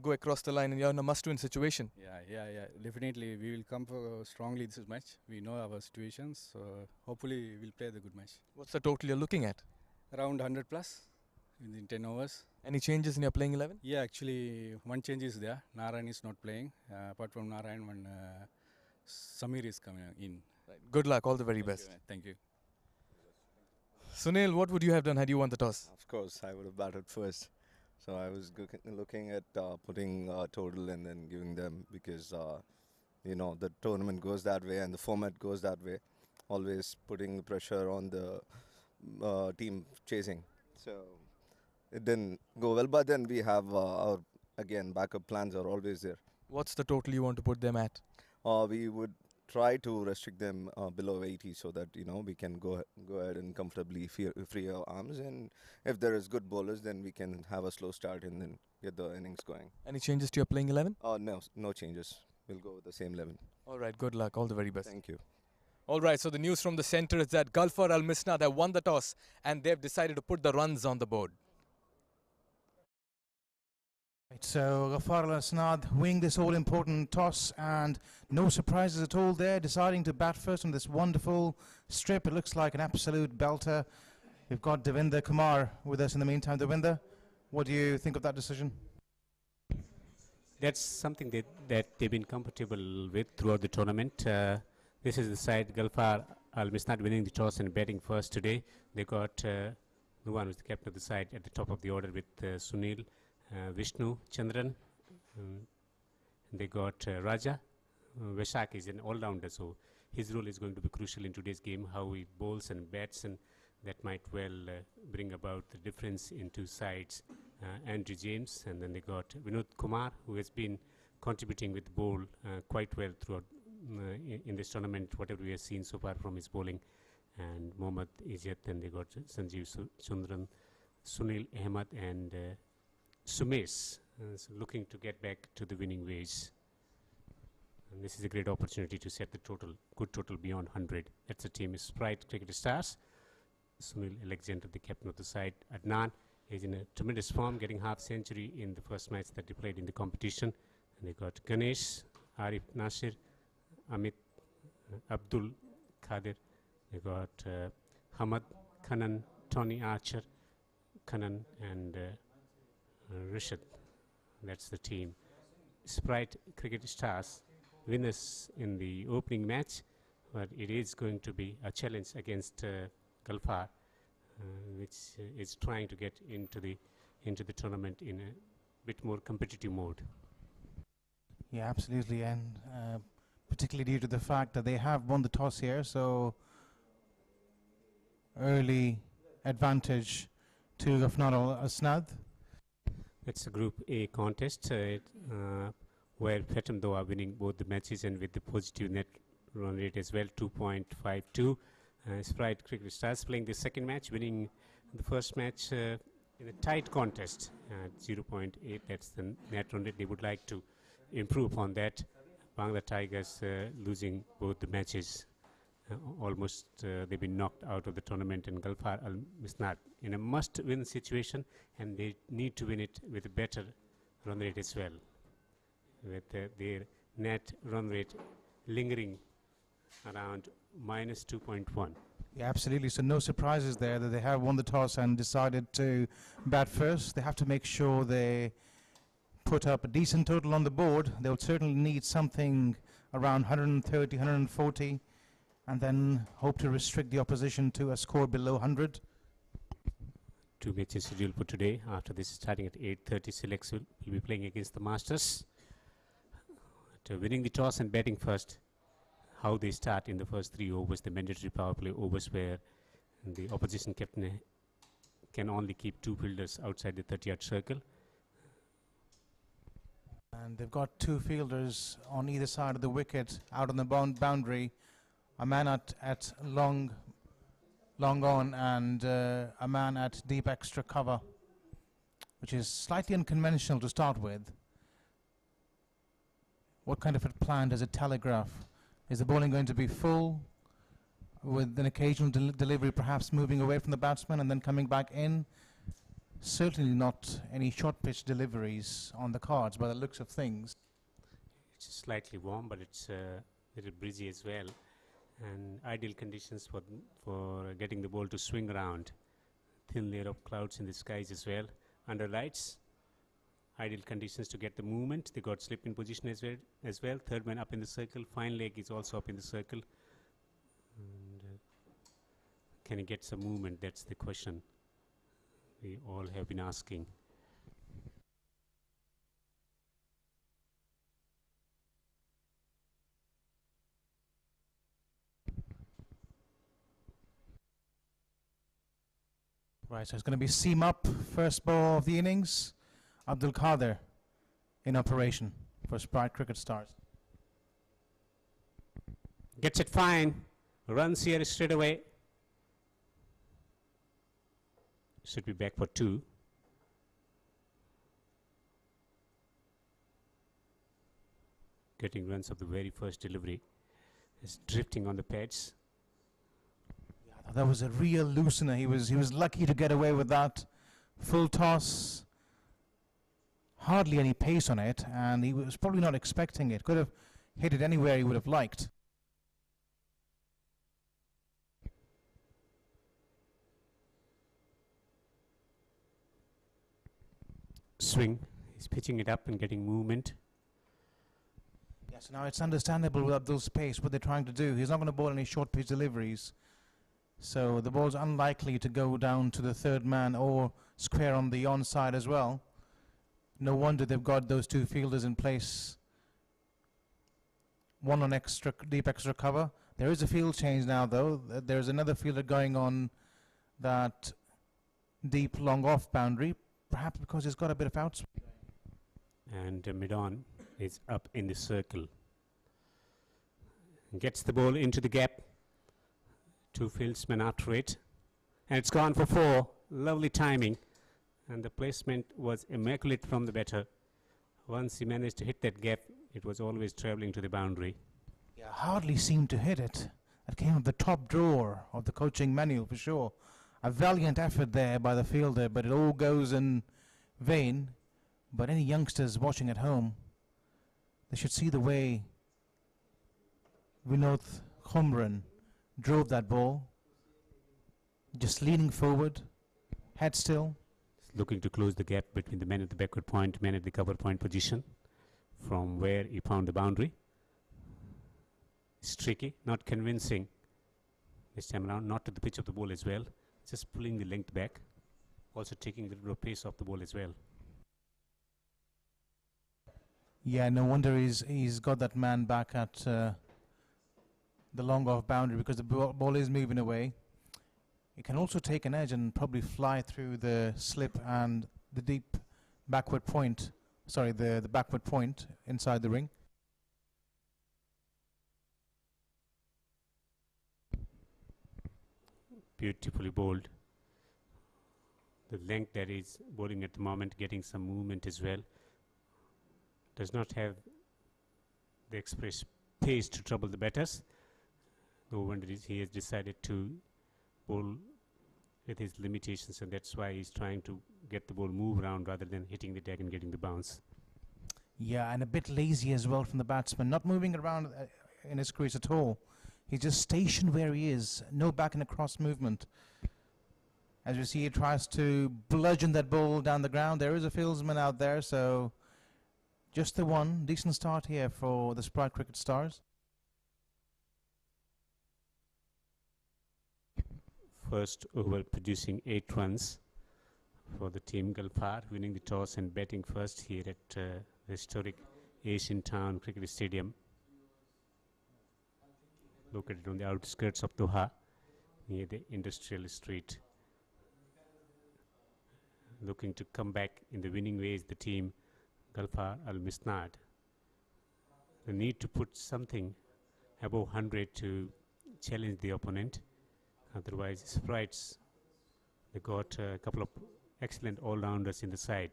go across the line and you're in a must-win situation. Yeah. Definitely, we will come for strongly this match. We know our situations, so hopefully we'll play the good match. What's the total you're looking at? Around 100 plus in 10 overs. Any changes in your playing 11? Yeah, actually, one change is there. Narayan is not playing. Apart from Narayan, one Samir is coming in. Right. Good luck. All the very best. Thank you. Sunil, what would you have done had you won the toss? Of course, I would have batted first. So I was looking at putting total and then giving them because, the tournament goes that way and the format goes that way. Always putting the pressure on the team chasing. So it didn't go well, but then we have our, again, backup plans are always there. What's the total you want to put them at? We would try to restrict them below 80 so that we can go ahead and comfortably free our arms, and if there is good bowlers then we can have a slow start and then get the innings going. Any changes to your playing 11? No changes. We'll go with the same 11. All right, good luck. All the very best. Thank you. All right, so the news from the centre is that Galfar Al Misnad have won the toss and they've decided to put the runs on the board. Right, so Galfar Al Misnad winning this all-important toss, and no surprises at all there, deciding to bat first on this wonderful strip. It looks like an absolute belter. We've got Devinder Kumar with us in the meantime. Devinder, what do you think of that decision? That's something that they've been comfortable with throughout the tournament. This is the side, Galfar Al Misnad winning the toss and batting first today. They got Nuwan, who's the captain of the side, at the top of the order with Sunil, Vishnu, Chandran. They got Raja. Veshak is an all-rounder, so his role is going to be crucial in today's game, how he bowls and bats, and that might well bring about the difference in two sides. Andrew James, and then they got Vinod Kumar, who has been contributing with the bowl quite well throughout in this tournament, whatever we have seen so far from his bowling, and Mohammad Ijat. Then they got Sanjeev Sundran, Sunil Ahmed, and Sumesh, so looking to get back to the winning ways. And this is a great opportunity to set the good total beyond 100. That's the team is Sprite Cricket Stars. Sunil Alexander, the captain of the side. Adnan is in a tremendous form, getting half century in the first match that they played in the competition. And they got Ganesh, Arif Nasir, Amit, Abdul Khadir. They got Hamad, Kanan, Tony Archer, Kanan, and Rishad. That's the team. Sprite Cricket Stars, winners in the opening match, but it is going to be a challenge against Galfar, which is trying to get into the tournament in a bit more competitive mode. Yeah, absolutely, and particularly due to the fact that they have won the toss here, so early advantage to Galfar Al Misnad. It's a Group A contest where Fatum Doha winning both the matches and with the positive net run rate as well, 2.52. Sprite Cricket Stars playing the second match, winning the first match in a tight contest at 0.8. That's the net run rate. They would like to improve on that. Bangla Tigers losing both the matches. Almost they've been knocked out of the tournament, and Galfar Al Misnad in a must-win situation, and they need to win it with a better run rate as well, with their net run rate lingering around minus 2.1. Yeah, absolutely. So no surprises there that they have won the toss and decided to bat first. They have to make sure they put up a decent total on the board. They'll certainly need something around 130, 140, and then hope to restrict the opposition to a score below 100. Two matches scheduled for today. After this, starting at 8:30, selects will be playing against the Masters. Winning the toss and batting first. How they start in the first 3 overs, the mandatory power play overs, where the opposition captain can only keep 2 fielders outside the 30-yard circle. And they've got 2 fielders on either side of the wicket, out on the boundary. A man at long on, and a man at deep extra cover, which is slightly unconventional to start with. What kind of a plan does it telegraph? Is the bowling going to be full, with an occasional delivery perhaps moving away from the batsman and then coming back in? certainly not any short pitch deliveries on the cards by the looks of things. It's slightly warm, but it's a little breezy as well, and ideal conditions for getting the ball to swing around. Thin layer of clouds in the skies as well. Under lights, ideal conditions to get the movement. They got slip in position as well. Third man up in the circle. Fine leg is also up in the circle. And can he get some movement? That's the question we all have been asking. Right, so it's going to be seam up, first ball of the innings. Abdul Qadir in operation for Sprite Cricket Stars. Gets it fine. Runs here straight away. Should be back for 2. Getting runs of the very first delivery. Is drifting on the pads. That was a real loosener. He was lucky to get away with that. Full toss. Hardly any pace on it, and he was probably not expecting it. Could have hit it anywhere he would have liked. Swing. He's pitching it up and getting movement. Yes, now it's understandable with Abdul's pace what they're trying to do. He's not going to bowl any short pitch deliveries. So the ball's unlikely to go down to the third man or square on the onside as well. No wonder they've got those 2 fielders in place. One on deep extra cover. There is a field change now though. There's another fielder going on that deep long off boundary, perhaps because he's got a bit of outside. And mid-on is up in the circle. Gets the ball into the gap. 2 fieldsmen after it. And it's gone for 4. Lovely timing. And the placement was immaculate from the batter. Once he managed to hit that gap, it was always travelling to the boundary. Yeah, hardly seemed to hit it. That came up the top drawer of the coaching manual for sure. A valiant effort there by the fielder, but it all goes in vain. But any youngsters watching at home, they should see the way Vinod Khumran drove that ball. Just leaning forward, head still. Looking to close the gap between the man at the backward point, man at the cover point position from where he found the boundary. It's tricky, not convincing this time around, not to the pitch of the ball as well. Just pulling the length back, also taking the little pace off the ball as well. Yeah, no wonder he's got that man back at the long off boundary because the ball is moving away. It can also take an edge and probably fly through the slip and the deep backward point. Sorry, the backward point inside the ring. Beautifully bowled. The length that is bowling at the moment, getting some movement as well. Does not have the express pace to trouble the batters. No wonder he has decided to bowl with his limitations, and that's why he's trying to get the ball move around rather than hitting the deck and getting the bounce. Yeah, and a bit lazy as well from the batsman, not moving around in his crease at all. He's just stationed where he is, no back and across movement. As you see, he tries to bludgeon that ball down the ground. There is a fieldsman out there, so just the one. Decent start here for the Sprite Cricket Stars. First over producing 8 runs for the team. Galfar winning the toss and batting first here at the historic Asian Town Cricket Stadium, located on the outskirts of Doha near the industrial street. Looking to come back in the winning ways, the team Galfar Al Misnad. The need to put something above 100 to challenge the opponent. Otherwise, Sprites, they got a couple of excellent all-rounders in the side.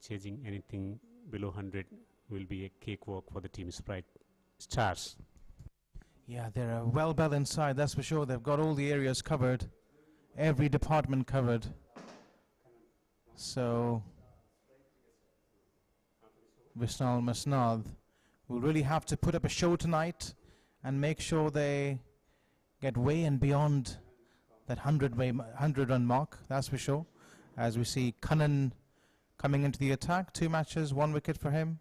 Chasing anything below 100 will be a cakewalk for the team Sprite Stars. Yeah, they're a well-balanced side, that's for sure. They've got all the areas covered, every department covered. So Misnad Misnad will really have to put up a show tonight and make sure they get way and beyond that 100 run mark, that's for sure. As we see Cunnan coming into the attack, 2 matches, 1 wicket for him.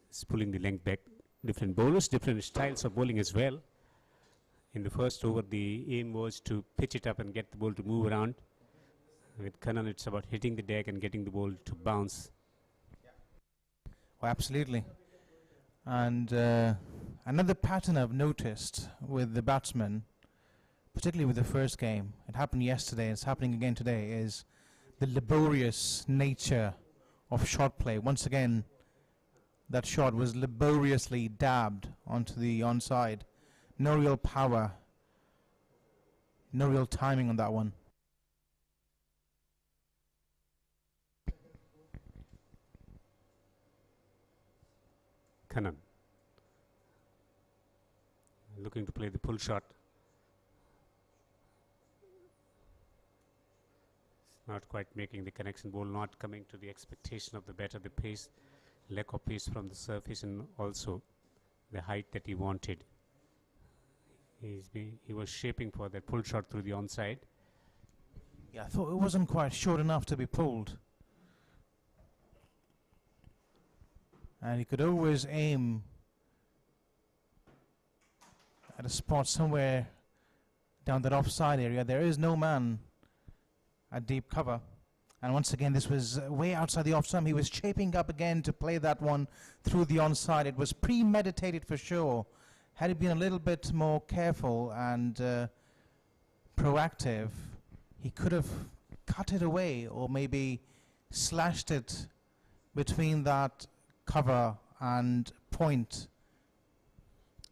It's pulling the length back. Different bowlers, different styles of bowling as well. In the first over, the aim was to pitch it up and get the ball to move around. With Kannan, it's about hitting the deck and getting the ball to bounce. Oh, absolutely. And another pattern I've noticed with the batsmen, particularly with the first game, it happened yesterday, it's happening again today, is the laborious nature of shot play. Once again, that shot was laboriously dabbed onto the onside. No real power, no real timing on that one. Kannan looking to play the pull shot. It's not quite making the connection. Ball not coming to the expectation of the batter. The pace, lack of pace from the surface, and also the height that he wanted. He was shaping for that pull shot through the onside. Yeah, I thought it wasn't quite short enough to be pulled. And he could always aim at a spot somewhere down that offside area. There is no man at deep cover. And once again, this was way outside the off stump. He was shaping up again to play that one through the onside. It was premeditated for sure. Had he been a little bit more careful and proactive, he could have cut it away or maybe slashed it between that cover and point.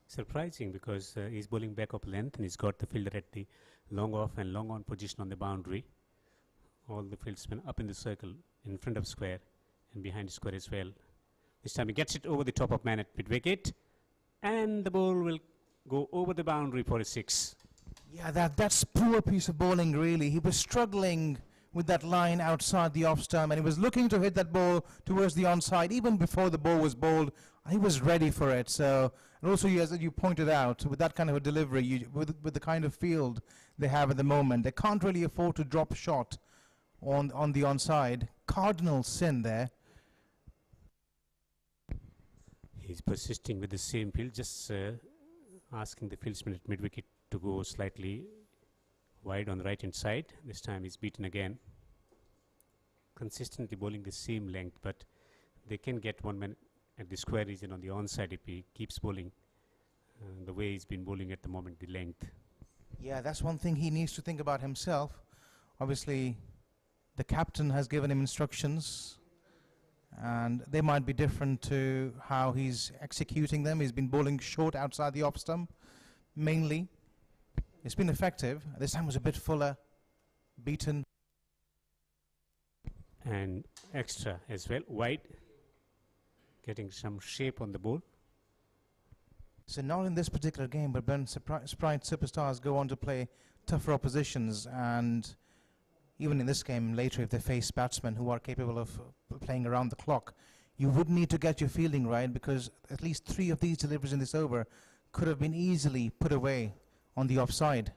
Surprising, because he's bowling back up length and he's got the fielder at the long off and long on position on the boundary. All the fieldsmen up in the circle in front of square and behind the square as well. This time he gets it over the top of man at mid wicket, and the ball will go over the boundary for a 6. Yeah, that's poor piece of bowling really. He was struggling with that line outside the off stump, and he was looking to hit that ball towards the onside even before the ball was bowled. He was ready for it. So, and also, as you pointed out, with that kind of a delivery, with the kind of field they have at the moment, they can't really afford to drop shot on the onside. Cardinal sin there. He's persisting with the same field, just asking the fieldsman at mid wicket to go slightly wide on the right hand side. This time he's beaten again. Consistently bowling the same length, but they can get one man at the square region on the onside if he keeps bowling the way he's been bowling at the moment, the length. Yeah, that's one thing he needs to think about himself. Obviously, the captain has given him instructions, and they might be different to how he's executing them. He's been bowling short outside the off stump, mainly. It's been effective. This time was a bit fuller, beaten. And extra as well, wide, getting some shape on the ball. So not in this particular game, but when Sprite superstars go on to play tougher oppositions, and even in this game later, if they face batsmen who are capable of playing around the clock, you would need to get your fielding right, because at least 3 of these deliveries in this over could have been easily put away on the offside.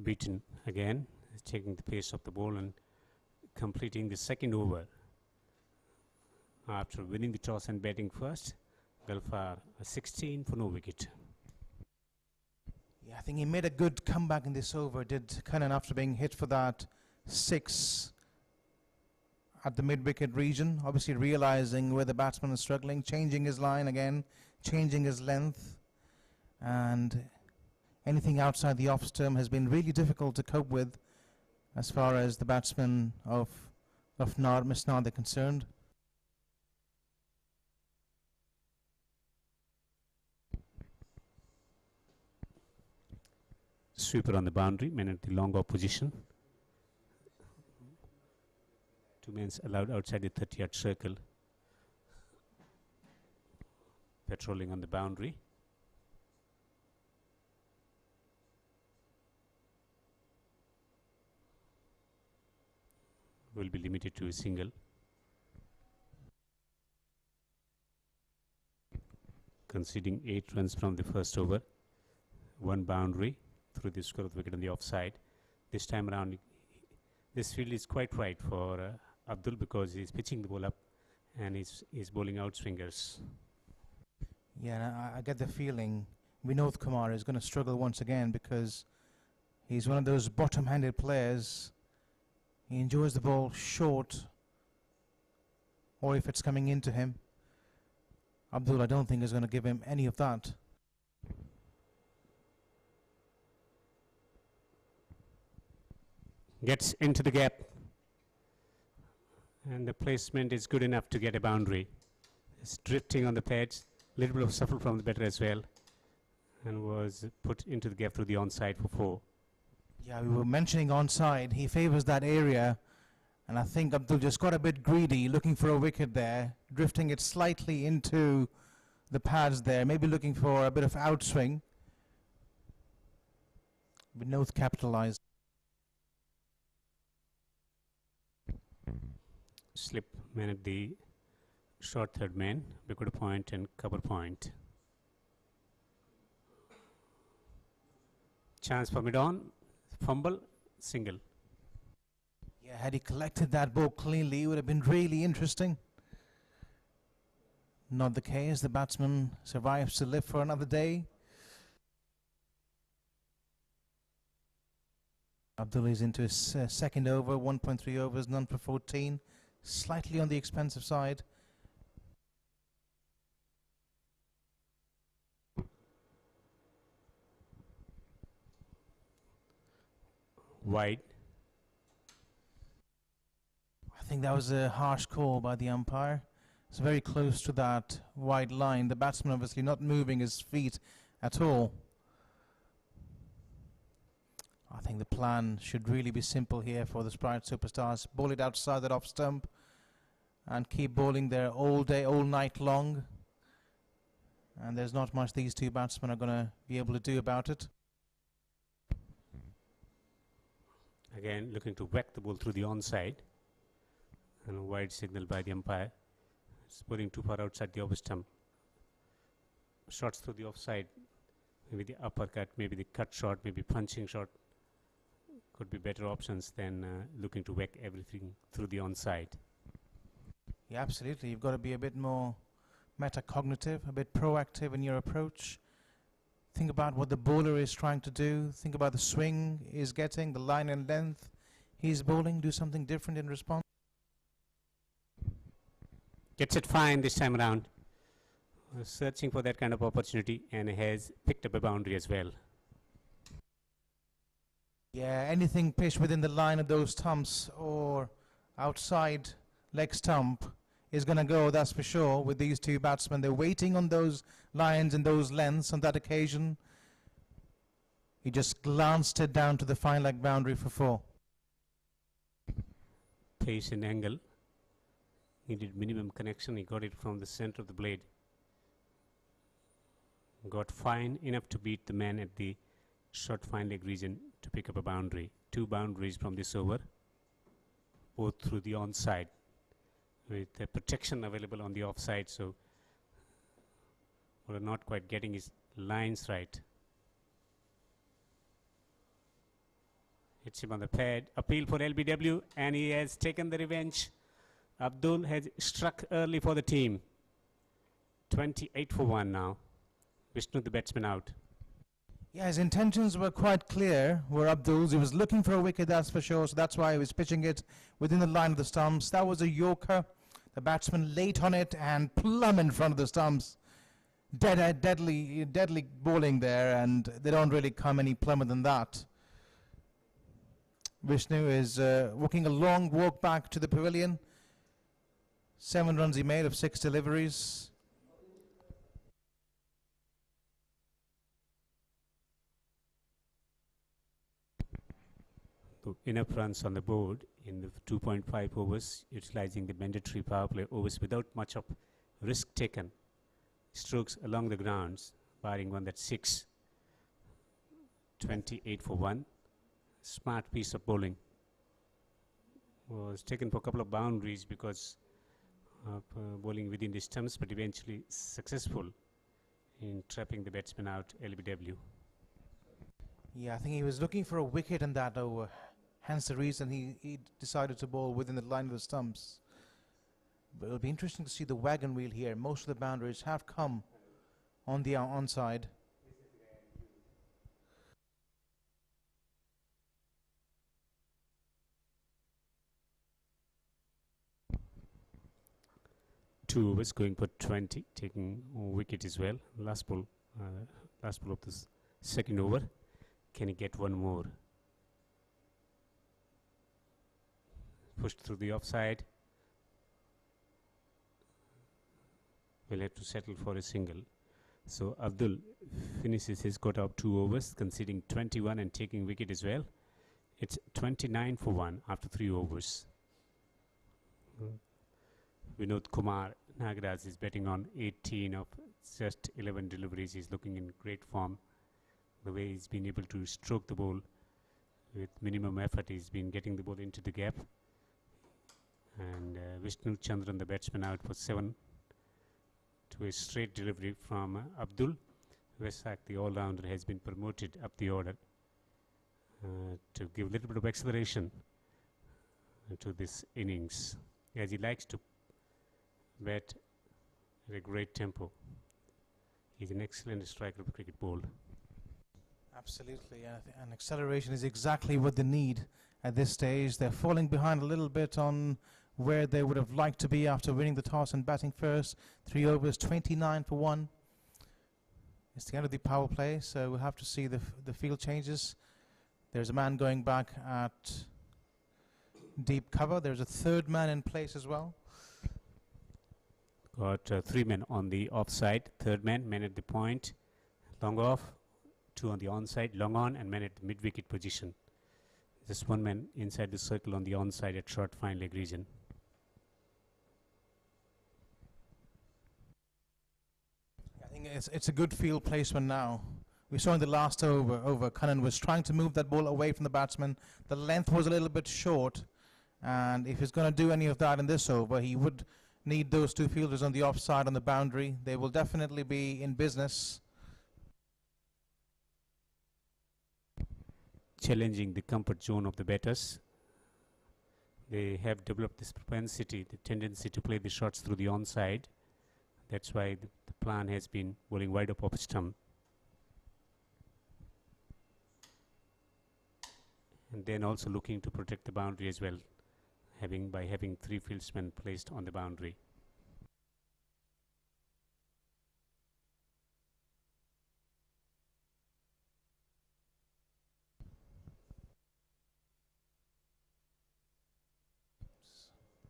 Beaten again, taking the pace of the ball and completing the second over. After winning the toss and batting first, Galfar a 16 for no wicket. Yeah, I think he made a good comeback in this over, did Cunnan, after being hit for that 6 at the mid-wicket region, obviously realizing where the batsman is struggling, changing his line again, changing his length, and anything outside the off-stump has been really difficult to cope with as far as the batsmen of Misnad are concerned. Sweeper on the boundary, men at the long off position. 2 men allowed outside the 30-yard circle. patrolling on the boundary. Will be limited to a single. Conceding 8 runs from the first over, 1 boundary through the score of the wicket on the offside. This time around, this field is quite right for Abdul, because he's pitching the ball up and he's bowling out swingers. Yeah, I get the feeling Vinod Kumar is going to struggle once again, because he's one of those bottom-handed players. He enjoys the ball short, or if it's coming into him. Abdul, I don't think, is going to give him any of that. Gets into the gap, and the placement is good enough to get a boundary. It's drifting on the pads, little bit of shuffle from the batter as well, and was put into the gap through the onside for 4. Yeah, we were mentioning onside. He favours that area, and I think Abdul just got a bit greedy, looking for a wicket there, drifting it slightly into the pads there, maybe looking for a bit of outswing. Vinod capitalised. Slip man at the short third man, wicket point and cover point. Chance for mid-on, fumble, single. Yeah, had he collected that ball cleanly, it would have been really interesting. Not the case. The batsman survives to live for another day. Abdul is into his second over, 1.3 overs, none for 14. Slightly on the expensive side. Wide. I think that was a harsh call by the umpire. It's very close to that wide line. The batsman obviously not moving his feet at all. I think the plan should really be simple here for the Sprite superstars. Bowl it outside that off stump and keep bowling there all day, all night long. And there's not much these two batsmen are going to be able to do about it. Again, looking to whack the ball through the onside. And a wide signal by the umpire. It's putting too far outside the over stump. Shots through the offside. Maybe the uppercut, maybe the cut shot, maybe punching shot. Could be better options than looking to whack everything through the onside. Yeah, absolutely. You've got to be a bit more metacognitive, a bit proactive in your approach. Think about what the bowler is trying to do. Think about the swing he's getting, the line and length he's bowling. Do something different in response. Gets it fine this time around. Searching for that kind of opportunity, and has picked up a boundary as well. Yeah, anything pitched within the line of those stumps or outside leg stump is going to go, that's for sure, with these two batsmen. They're waiting on those lines and those lengths on that occasion. He just glanced it down to the fine leg boundary for 4. Pace and angle. Needed minimum connection. He got it from the center of the blade. Got fine enough to beat the man at the short fine leg region to pick up a boundary. 2 boundaries from this over, both through the onside, with the protection available on the offside. So we're not quite getting his lines right. Hits him on the pad. Appeal for LBW, and he has taken the revenge. Abdul has struck early for the team. 28 for 1 now. Vishnu, the batsman, out. Yeah, his intentions were quite clear, were Abdul's. He was looking for a wicket, that's for sure, so that's why he was pitching it within the line of the stumps. That was a yorker. The batsman late on it and plumb in front of the stumps. Deadly bowling there, and they don't really come any plumber than that. Vishnu is walking a long walk back to the pavilion. 7 runs he made of 6 deliveries. So enough runs on the board in the 2.5 overs, utilizing the mandatory power play overs without much of risk taken. strokes along the grounds, barring one that's 6. 28 for 1. Smart piece of bowling. Was taken for a couple of boundaries because of bowling within the stumps, but eventually successful in trapping the batsman out, LBW. Yeah, I think he was looking for a wicket in that over. Hence the reason he decided to bowl within the line of the stumps. But it'll be interesting to see the wagon wheel here. Most of the boundaries have come on the onside. Two overs going for 20, taking wicket as well. Last ball of this second over. Can he get one more? Pushed through the offside. Will have to settle for a single. So Abdul finishes his quota of 2 overs, conceding 21 and taking wicket as well. It's 29 for 1 after 3 overs. Vinod Kumar Nagaraj is betting on 18 of just 11 deliveries. He's looking in great form. The way he's been able to stroke the ball with minimum effort, he's been getting the ball into the gap. And Vishnu Chandran, the batsman, out for 7 to a straight delivery from Abdul. Vesak, the all-rounder, has been promoted up the order to give a little bit of acceleration to this innings, as he likes to bat at a great tempo. He's an excellent striker of cricket ball. Absolutely, and acceleration is exactly what they need at this stage. They're falling behind a little bit on where they would have liked to be after winning the toss and batting first. 3 overs, 29 for 1. It's the end of the power play, so we'll have to see the field changes. There's a man going back at deep cover. There's a third man in place as well. Got 3 men on the offside. Third man at the point, long off. 2 on the onside, long on, and man at the mid-wicket position. Just 1 man inside the circle on the onside at short fine leg region. I think it's a good field placement now. We saw in the last over, Kannan was trying to move that ball away from the batsman. The length was a little bit short, and if he's going to do any of that in this over, he would need those 2 fielders on the offside on the boundary. They will definitely be in business. Challenging the comfort zone of the batters. They have developed this propensity, the tendency to play the shots through the onside. That's why the plan has been bowling wide up off stump. And then also looking to protect the boundary as well, by having 3 fieldsmen placed on the boundary.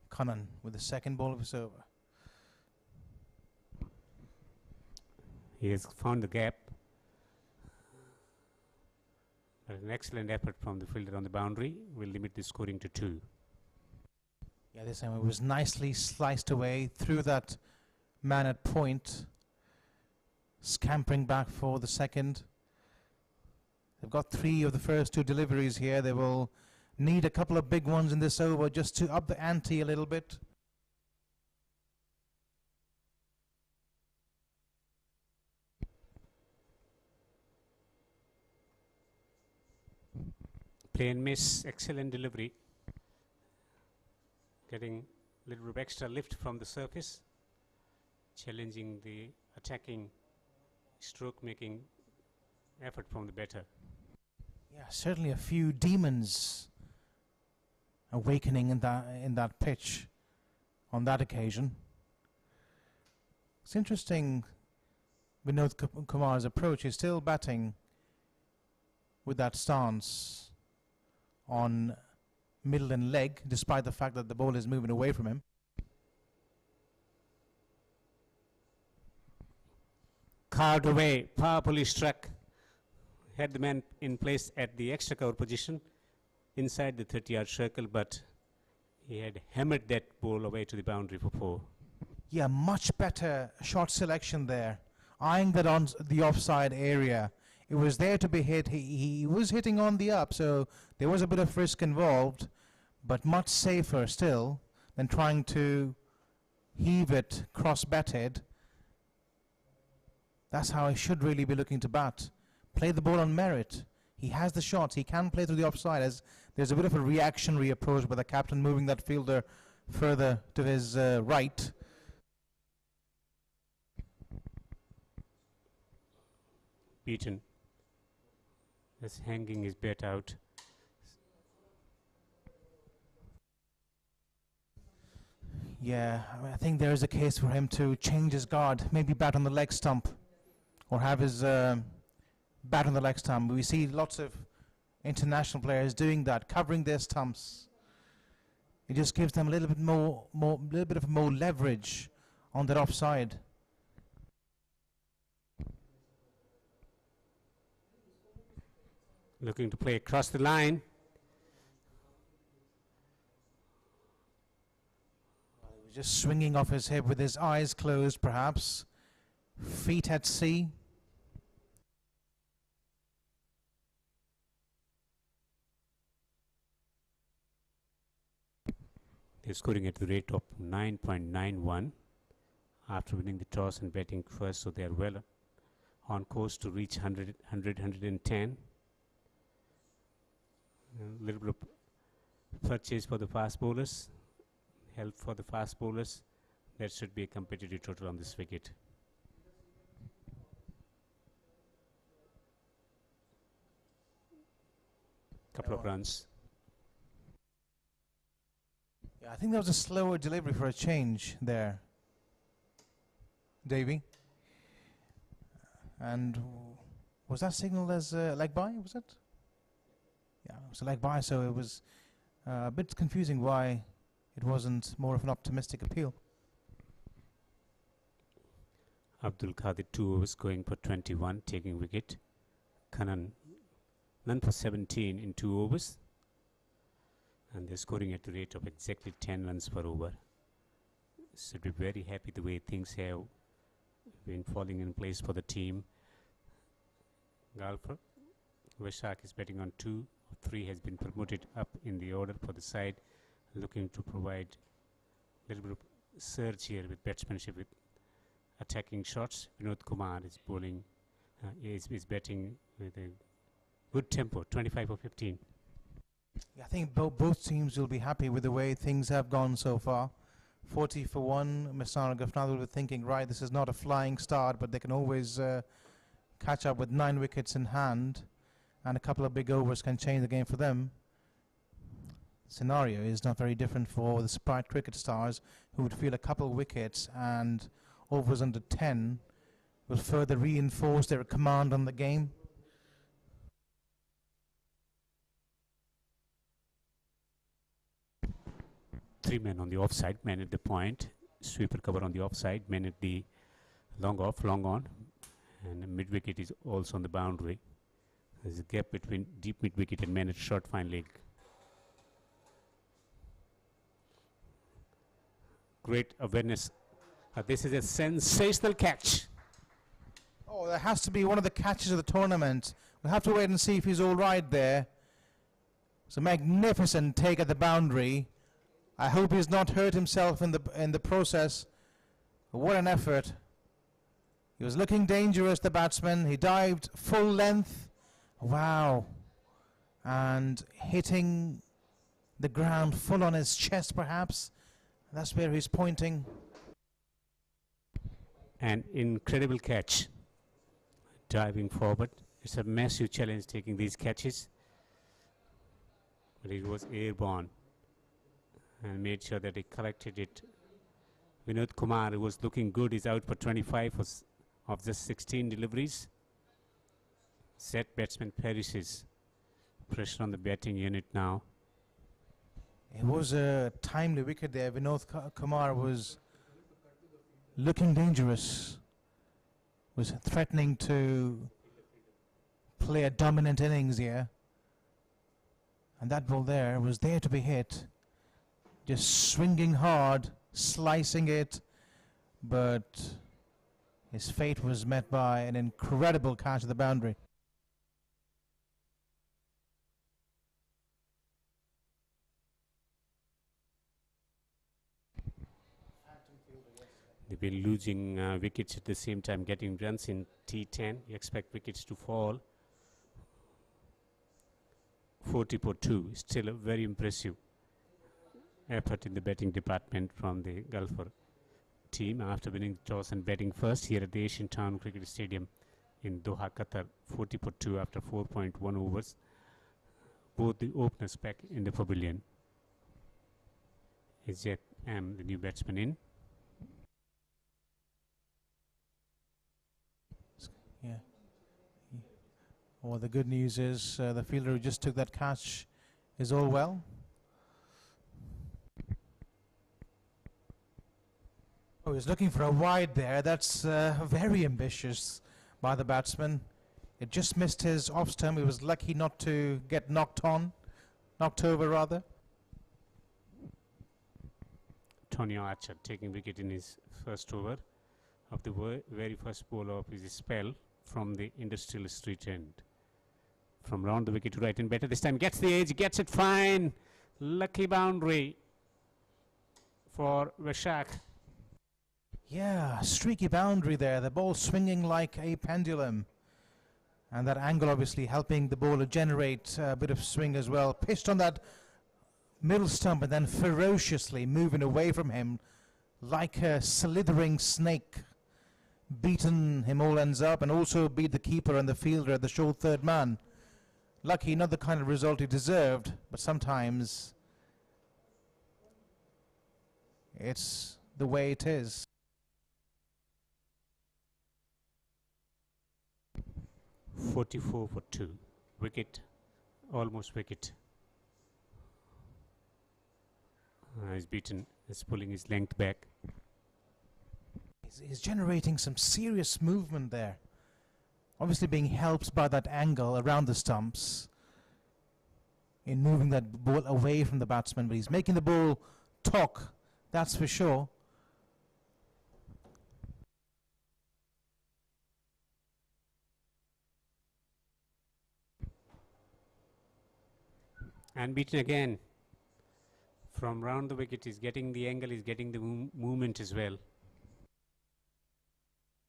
Kannan with the second ball of his over. He has found the gap. But an excellent effort from the fielder on the boundary will limit the scoring to 2. Yeah, this time it was nicely sliced away through that man at point, scampering back for the second. They've got 3 of the first 2 deliveries here. They will need a couple of big ones in this over just to up the ante a little bit. Play and miss, excellent delivery. Getting a little bit of extra lift from the surface, challenging the attacking stroke making effort from the batter. Yeah, certainly a few demons awakening in that pitch on that occasion. It's interesting, Vinod Kumar's approach. He's still batting with that stance on middle and leg, despite the fact that the ball is moving away from him. Carved away, powerfully struck. Had the man in place at the extra cover position inside the 30-yard circle, but he had hammered that ball away to the boundary for 4. Yeah, much better shot selection there. Eyeing that on the offside area. It was there to be hit. He was hitting on the up, so there was a bit of risk involved, but much safer still than trying to heave it cross-batted. That's how he should really be looking to bat. Play the ball on merit. He has the shots. He can play through the offside, as there's a bit of a reactionary approach by the captain, moving that fielder further to his right. Beaten. Just hanging his bat out. Yeah, I think there is a case for him to change his guard, maybe bat on the leg stump, or have his bat on the leg stump. We see lots of international players doing that, covering their stumps. It just gives them a little bit more leverage on that offside. Looking to play across the line. Just swinging off his hip with his eyes closed, perhaps. Feet at sea. They're scoring at the rate of 9.91 after winning the toss and batting first, so they are well on course to reach 110. A little bit of purchase for the fast bowlers, help for the fast bowlers. That should be a competitive total on this wicket. Couple of runs. Yeah, I think that was a slower delivery for a change there, Davey. And was that signalled as a leg by, was it? Yeah, it was a leg by, so it was a bit confusing why it wasn't more of an optimistic appeal. Abdul Qadir 2 overs going for 21, taking wicket. Kanan none for 17 in 2 overs. And they're scoring at the rate of exactly 10 runs per over. So be very happy the way things have been falling in place for the team. Galfar, Vishak is batting on 2. 3 has been promoted up in the order for the side, looking to provide a little bit of surge here with batsmanship, with attacking shots. Vinod Kumar is bowling, is batting with a good tempo, 25 for 15. Yeah, I think both teams will be happy with the way things have gone so far. 40 for 1, Misnad and Gafnad will be thinking, right, this is not a flying start, but they can always catch up with 9 wickets in hand, and a couple of big overs can change the game for them. Scenario is not very different for the Sprite cricket stars, who would feel a couple of wickets and overs under 10 will further reinforce their command on the game. Three men on the offside, man at the point, sweeper cover on the offside, man at the long off, long on, and mid wicket is also on the boundary. There's a gap between deep mid wicket and man at short fine leg. Great awareness. This is a sensational catch. Oh, that has to be one of the catches of the tournament. We'll have to wait and see if he's all right there. It's a magnificent take at the boundary. I hope he's not hurt himself in the process. But what an effort. He was looking dangerous, the batsman. He dived full length. Wow. And hitting the ground full on his chest, perhaps. That's where he's pointing. An incredible catch. Diving forward. It's a massive challenge taking these catches. But it was airborne. And made sure that he collected it. Vinod Kumar, who was looking good, is out for 25 of just 16 deliveries. Set batsman perishes. Pressure on the batting unit now. It was a timely wicket there. Vinod Kumar was looking dangerous. Was threatening to play a dominant innings here. And that ball there was there to be hit. Just swinging hard, slicing it but his fate was met by an incredible catch at the boundary. They've been losing wickets at the same time, getting runs in T10. You expect wickets to fall. 40 for 2, still a very impressive effort in the batting department from the Galfar team after winning the toss and batting first here at the Asian Town Cricket Stadium in Doha, Qatar. 40 for 2 after 4.1 overs. Both the openers back in the pavilion. Is yet the new batsman in. Yeah. Well, the good news is the fielder who just took that catch is all well. Oh, he's looking for a wide there. That's very ambitious by the batsman. It just missed his off stump. He was lucky not to get knocked over rather. Tony Archer taking wicket in his first over of the very first ball of his spell from the industrial street end. From round the wicket to right and better this time. Gets the edge, gets it fine. Lucky boundary for Vishak. Yeah, streaky boundary there. The ball swinging like a pendulum. And that angle obviously helping the bowler generate a bit of swing as well. Pitched on that middle stump and then ferociously moving away from him like a slithering snake. Beaten him all ends up and also beat the keeper and the fielder at the short third man. Lucky, not the kind of result he deserved, but sometimes it's the way it is. .44 for 2. Wicket, almost wicket. He's beaten, he's pulling his length back. He's generating some serious movement there. Obviously being helped by that angle around the stumps in moving that ball away from the batsman, but he's making the ball talk, that's for sure. And beaten again. From round the wicket, he's getting the angle, he's getting the movement as well.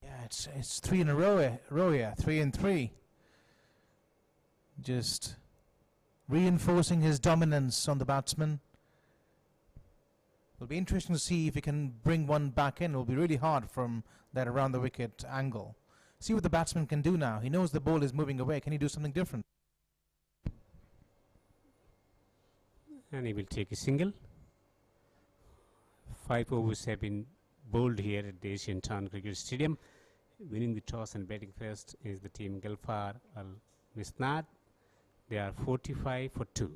Yeah, it's three in a row here, 3 and 3. Just reinforcing his dominance on the batsman. It'll be interesting to see if he can bring one back in. It'll be really hard from that around the wicket angle. See what the batsman can do now. He knows the ball is moving away. Can he do something different? And he will take a single. 5 overs have been bowled here at the Asian Town Cricket Stadium. Winning the toss and batting first is the team Galfar Al Misnad. They are 45 for 2.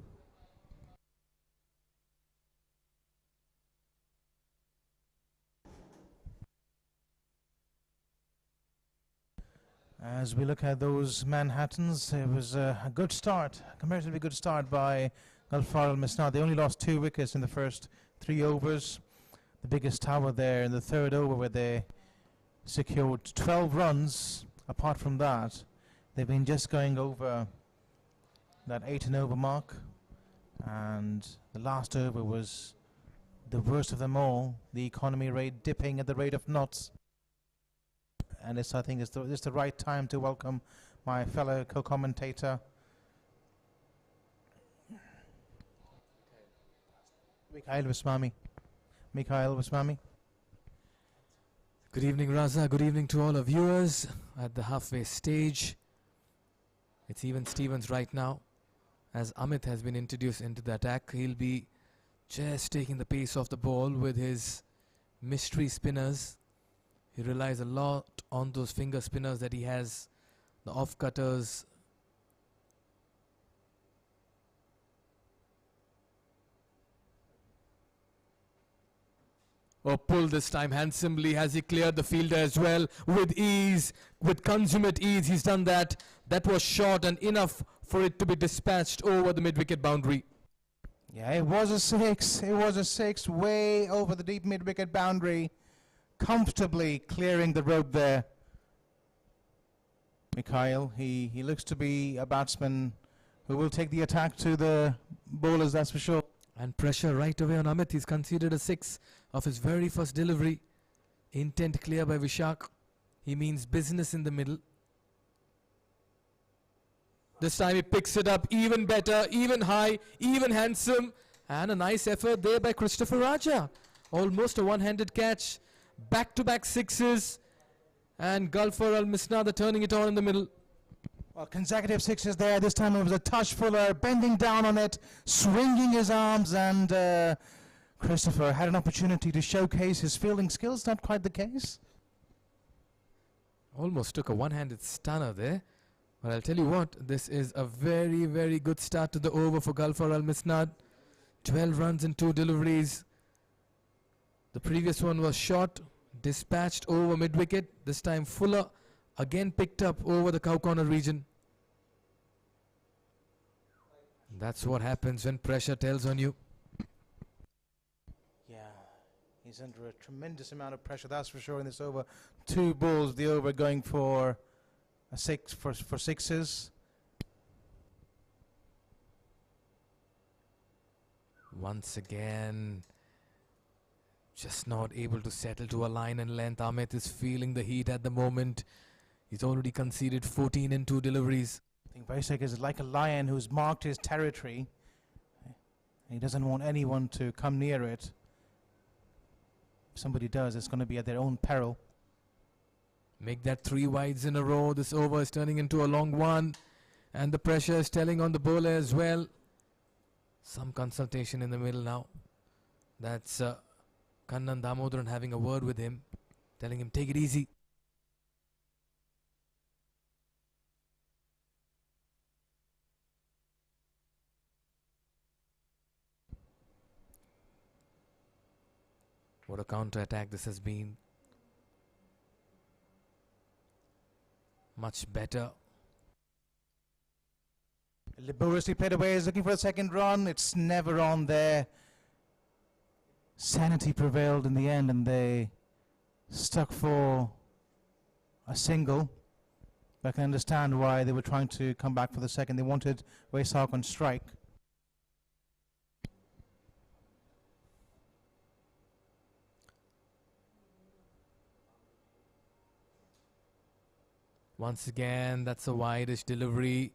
As we look at those Manhattans, it was a good start, comparatively good start by Galfar Al Misnad. They only lost 2 wickets in the first 3 overs. The biggest tower there in the third over where they secured 12 runs. Apart from that, they've been just going over that 8 and over mark. And the last over was the worst of them all. The economy rate dipping at the rate of knots. And it's, I think it's the right time to welcome my fellow co-commentator, Mikhail Vasmami. Good evening, Raza. Good evening to all our viewers at the halfway stage. It's even Stevens right now. As Amit has been introduced into the attack, he'll be just taking the pace off the ball with his mystery spinners. He relies a lot on those finger spinners that he has, the off cutters. Oh, pull this time handsomely. Has he cleared the fielder as well with ease, with consummate ease? He's done that. That was short and enough for it to be dispatched over the mid-wicket boundary. Yeah, it was a 6. It was a 6 way over the deep mid-wicket boundary. comfortably clearing the rope there. Mikhail, he looks to be a batsman who will take the attack to the bowlers, that's for sure. And pressure right away on Amit. He's conceded a 6 of his very first delivery. Intent clear by Vishak. He means business in the middle. This time he picks it up even better, even high, even handsome. And a nice effort there by Christopher Raja. Almost a one-handed catch. Back-to-back sixes. And Galfar Al-Misnad turning it on in the middle. Well, consecutive sixes there. This time it was a touch fuller, bending down on it, swinging his arms, and Christopher had an opportunity to showcase his fielding skills. Not quite the case. Almost took a one-handed stunner there. But I'll tell you what, this is a very, very good start to the over for Galfar Al-Misnad. 12 runs and 2 deliveries. The previous one was short, dispatched over mid-wicket. This time Fuller again picked up over the cow corner region. That's what happens when pressure tells on you. Yeah, he's under a tremendous amount of pressure, that's for sure, in this over. 2 balls, the over going for a 6 for sixes. Once again, just not able to settle to a line and length. Amit is feeling the heat at the moment. He's already conceded 14 in 2 deliveries. I think Vaishak is like a lion who's marked his territory. He doesn't want anyone to come near it. If somebody does, it's going to be at their own peril. Make that 3 wides in a row. This over is turning into a long one. And the pressure is telling on the bowler as well. Some consultation in the middle now. That's Kannan Damodaran having a word with him, telling him take it easy. What a counter-attack this has been. Much better. Laboriously played away, is looking for a second run. It's never on there. Sanity prevailed in the end and they stuck for a single. I can understand why they were trying to come back for the second. They wanted Vaishak on strike. Once again, that's a wide-ish delivery.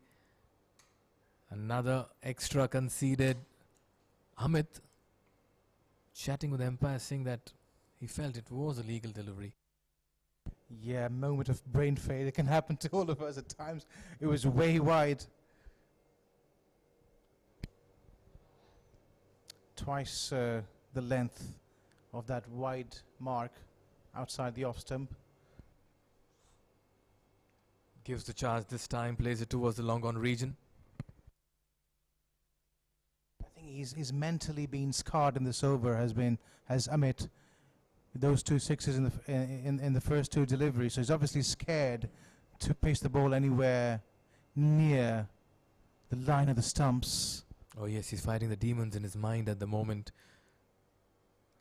Another extra conceded. Amit chatting with the umpire, saying that he felt it was a legal delivery. Yeah, moment of brain fade. It can happen to all of us at times. It was way wide. Twice the length of that wide mark outside the off stump. Gives the charge this time, plays it towards the long on region. I think he's mentally been scarred in this over. Has Amit, those 2 sixes in the first 2 deliveries. So he's obviously scared to pitch the ball anywhere near the line of the stumps. Oh yes, he's fighting the demons in his mind at the moment.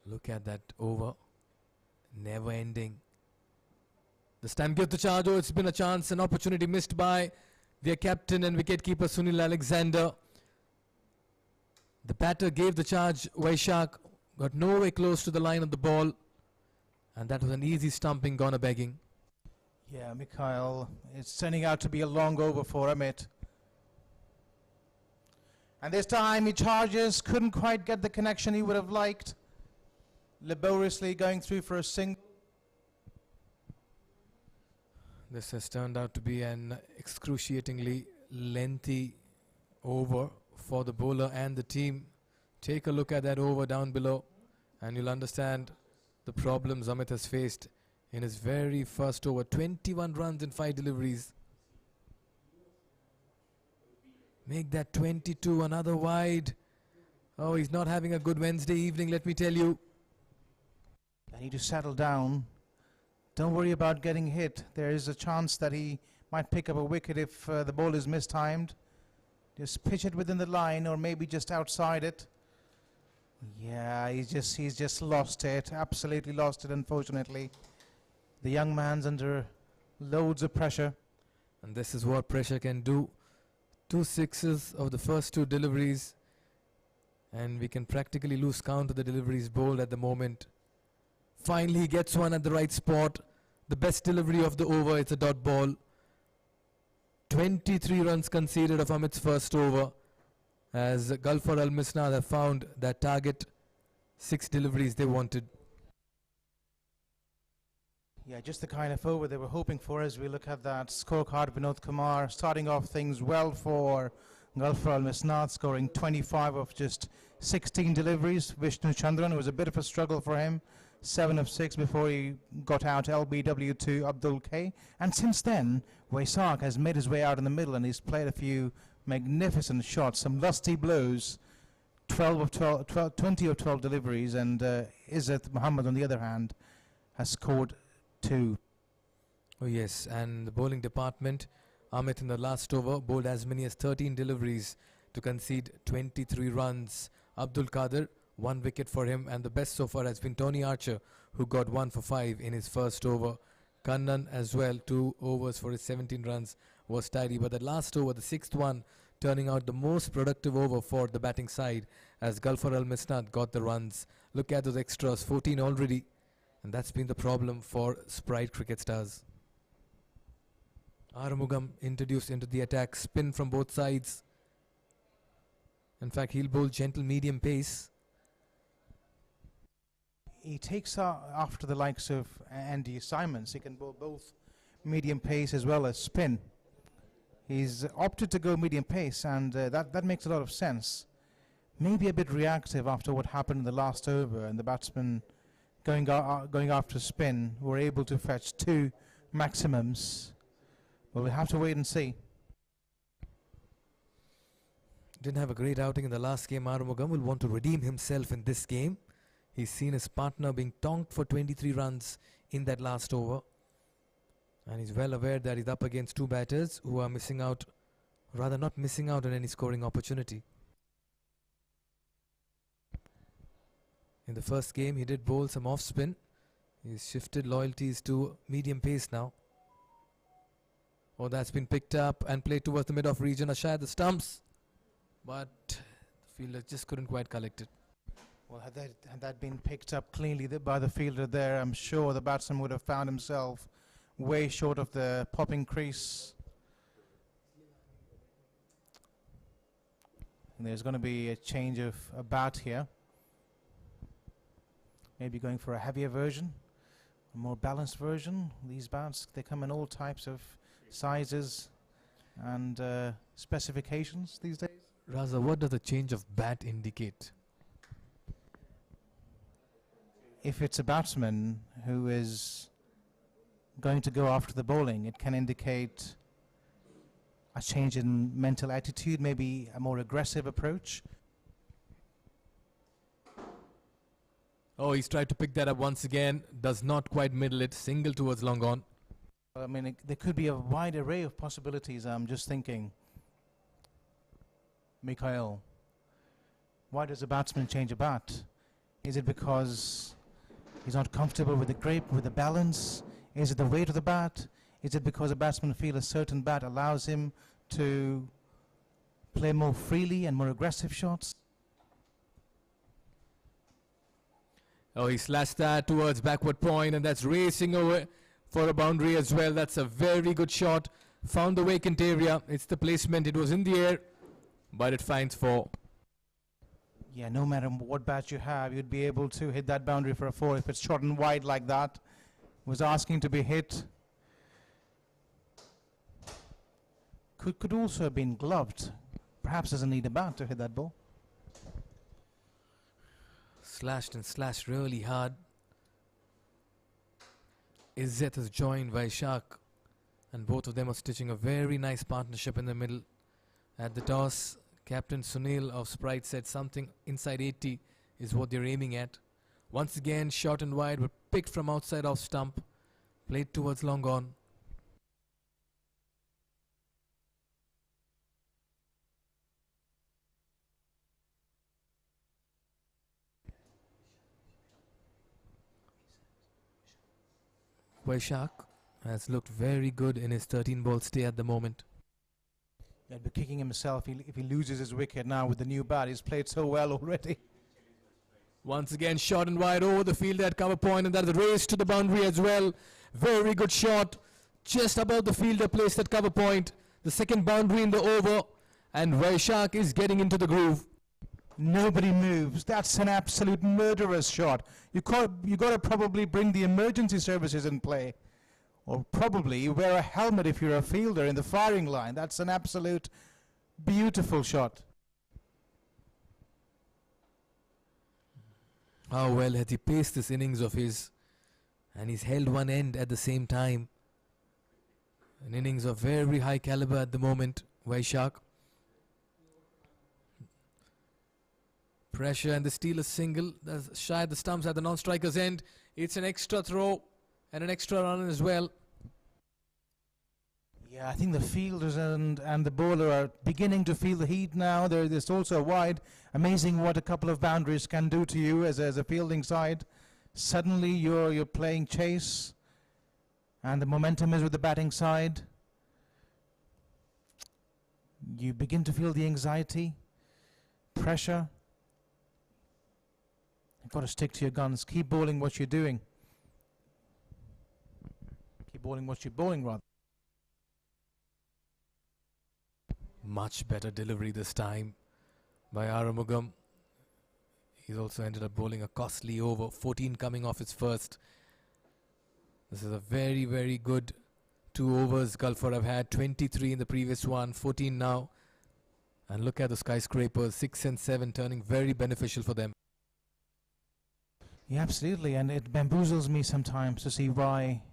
Look at that over. Never ending. This time give the charge. Oh, it's been a chance, an opportunity missed by their captain and wicketkeeper Sunil Alexander. The batter gave the charge. Vaishak got no way close to the line of the ball. And that was an easy stumping, gone a begging. Yeah, Mikhail, it's turning out to be a long over for Amit. And this time he charges, couldn't quite get the connection he would have liked. Laboriously going through for a single. This has turned out to be an excruciatingly lengthy over for the bowler and the team. Take a look at that over down below and you'll understand the problems Amit has faced in his very first over. 21 runs in 5 deliveries. Make that 22, another wide. Oh, he's not having a good Wednesday evening, let me tell you. I need to settle down. Don't worry about getting hit. There is a chance that he might pick up a wicket if the ball is mistimed. Just pitch it within the line or maybe just outside it. Yeah, he's just lost it. Absolutely lost it, unfortunately. The young man's under loads of pressure. And this is what pressure can do. 2 6s of the first 2 deliveries, and we can practically lose count of the deliveries bowled at the moment. Finally, he gets one at the right spot. The best delivery of the over. It's a dot ball. 23 runs conceded of Amit's first over, as Galfar Al Misnad have found that target. 6 deliveries they wanted. Yeah, just the kind of over they were hoping for as we look at that scorecard. Vinod Kumar starting off things well for Galfar Al Misnad, scoring 25 of just 16 deliveries. Vishnu Chandran, it was a bit of a struggle for him. 7 of 6 before he got out LBW to Abdul K. And since then, Waisak has made his way out in the middle and he's played a few magnificent shots, some lusty blows. 20 of 12 deliveries, and Izzat Muhammad on the other hand has scored 2. Oh yes, and the bowling department, Amit in the last over bowled as many as 13 deliveries to concede 23 runs. Abdul Qadir, 1 wicket for him, and the best so far has been Tony Archer, who got 1 for 5 in his first over. Kannan as well, 2 overs for his 17 runs, was tidy, but the last over, the 6th one, turning out the most productive over for the batting side, as Galfar Al Misnad got the runs. Look at those extras, 14 already, and that's been the problem for Sprite cricket stars. Arumugam introduced into the attack, spin from both sides. In fact, he'll bowl gentle medium pace. He takes after the likes of Andy Simons. He can bowl both medium pace as well as spin. He's opted to go medium pace, and that makes a lot of sense. Maybe a bit reactive after what happened in the last over, and the batsmen going after spin were able to fetch 2 maximums. Well, we'll have to wait and see. Didn't have a great outing in the last game. Arumugam will want to redeem himself in this game. He's seen his partner being tonked for 23 runs in that last over. And he's well aware that he's up against 2 batters who are missing out, rather not missing out on any scoring opportunity. In the first game, he did bowl some off spin. He's shifted loyalties to medium pace now. Oh, that's been picked up and played towards the mid-off region. A shy at the stumps, but the fielder just couldn't quite collect it. Well, had that been picked up cleanly by the fielder there, I'm sure the batsman would have found himself way short of the popping crease. And there's going to be a change of a bat here. Maybe going for a heavier version, a more balanced version. These bats, they come in all types of sizes and specifications these days. Raza, what does a change of bat indicate? If it's a batsman who is going to go after the bowling, it can indicate a change in mental attitude, maybe a more aggressive approach. Oh, he's tried to pick that up once again. Does not quite middle it. Single towards long on. I mean, there could be a wide array of possibilities. I'm just thinking, Mikhail, why does a batsman change a bat? Is it because he's not comfortable with the grip, with the balance? Is it the weight of the bat? Is it because a batsman feels a certain bat allows him to play more freely and more aggressive shots? Oh, he slashed that towards backward point, and that's racing over for a boundary as well. That's a very good shot. Found the vacant area. It's the placement. It was in the air, but it finds 4. Yeah, no matter what bat you have, you'd be able to hit that boundary for a 4 if it's short and wide like that. Was asking to be hit. Could also have been gloved. Perhaps doesn't need a bat to hit that ball. Slashed and slashed really hard. Izzat is joined by Shaq, and both of them are stitching a very nice partnership in the middle. At the toss, Captain Sunil of Sprite said something inside 80 is what they're aiming at. Once again, short and wide were picked from outside off stump, played towards long on. Vaishak has looked very good in his 13-ball stay at the moment. He'll be kicking himself if he loses his wicket now with the new bat. He's played so well already. Once again, short and wide over the field at cover point, and that's a race to the boundary as well. Very good shot, just above the fielder placed at cover point. The second boundary in the over, and Vaishak is getting into the groove. Nobody moves. That's an absolute murderous shot. You got to probably bring the emergency services in play, or probably wear a helmet if you're a fielder in the firing line. That's an absolute beautiful shot. How well has he paced this innings of his, and he's held one end at the same time. An innings of very high caliber at the moment, Vaishak. Pressure and the steal a single. That's shy of the stumps at the non-striker's end. It's an extra throw and an extra run as well. Yeah, I think the fielders and the bowler are beginning to feel the heat now. There's also wide. Amazing what a couple of boundaries can do to you as a fielding side. Suddenly you're playing chase, and the momentum is with the batting side. You begin to feel the anxiety, pressure. You've got to stick to your guns. Keep bowling what you're doing. Keep bowling what you're bowling, rather. Much better delivery this time by Aramugam. He's also ended up bowling a costly over, 14 coming off his first. This is a very, very good 2 overs Galfar have had. 23 in the previous one, 14 now. And look at the skyscrapers, 6 and 7 turning very beneficial for them. Yeah, absolutely, and it bamboozles me sometimes to see why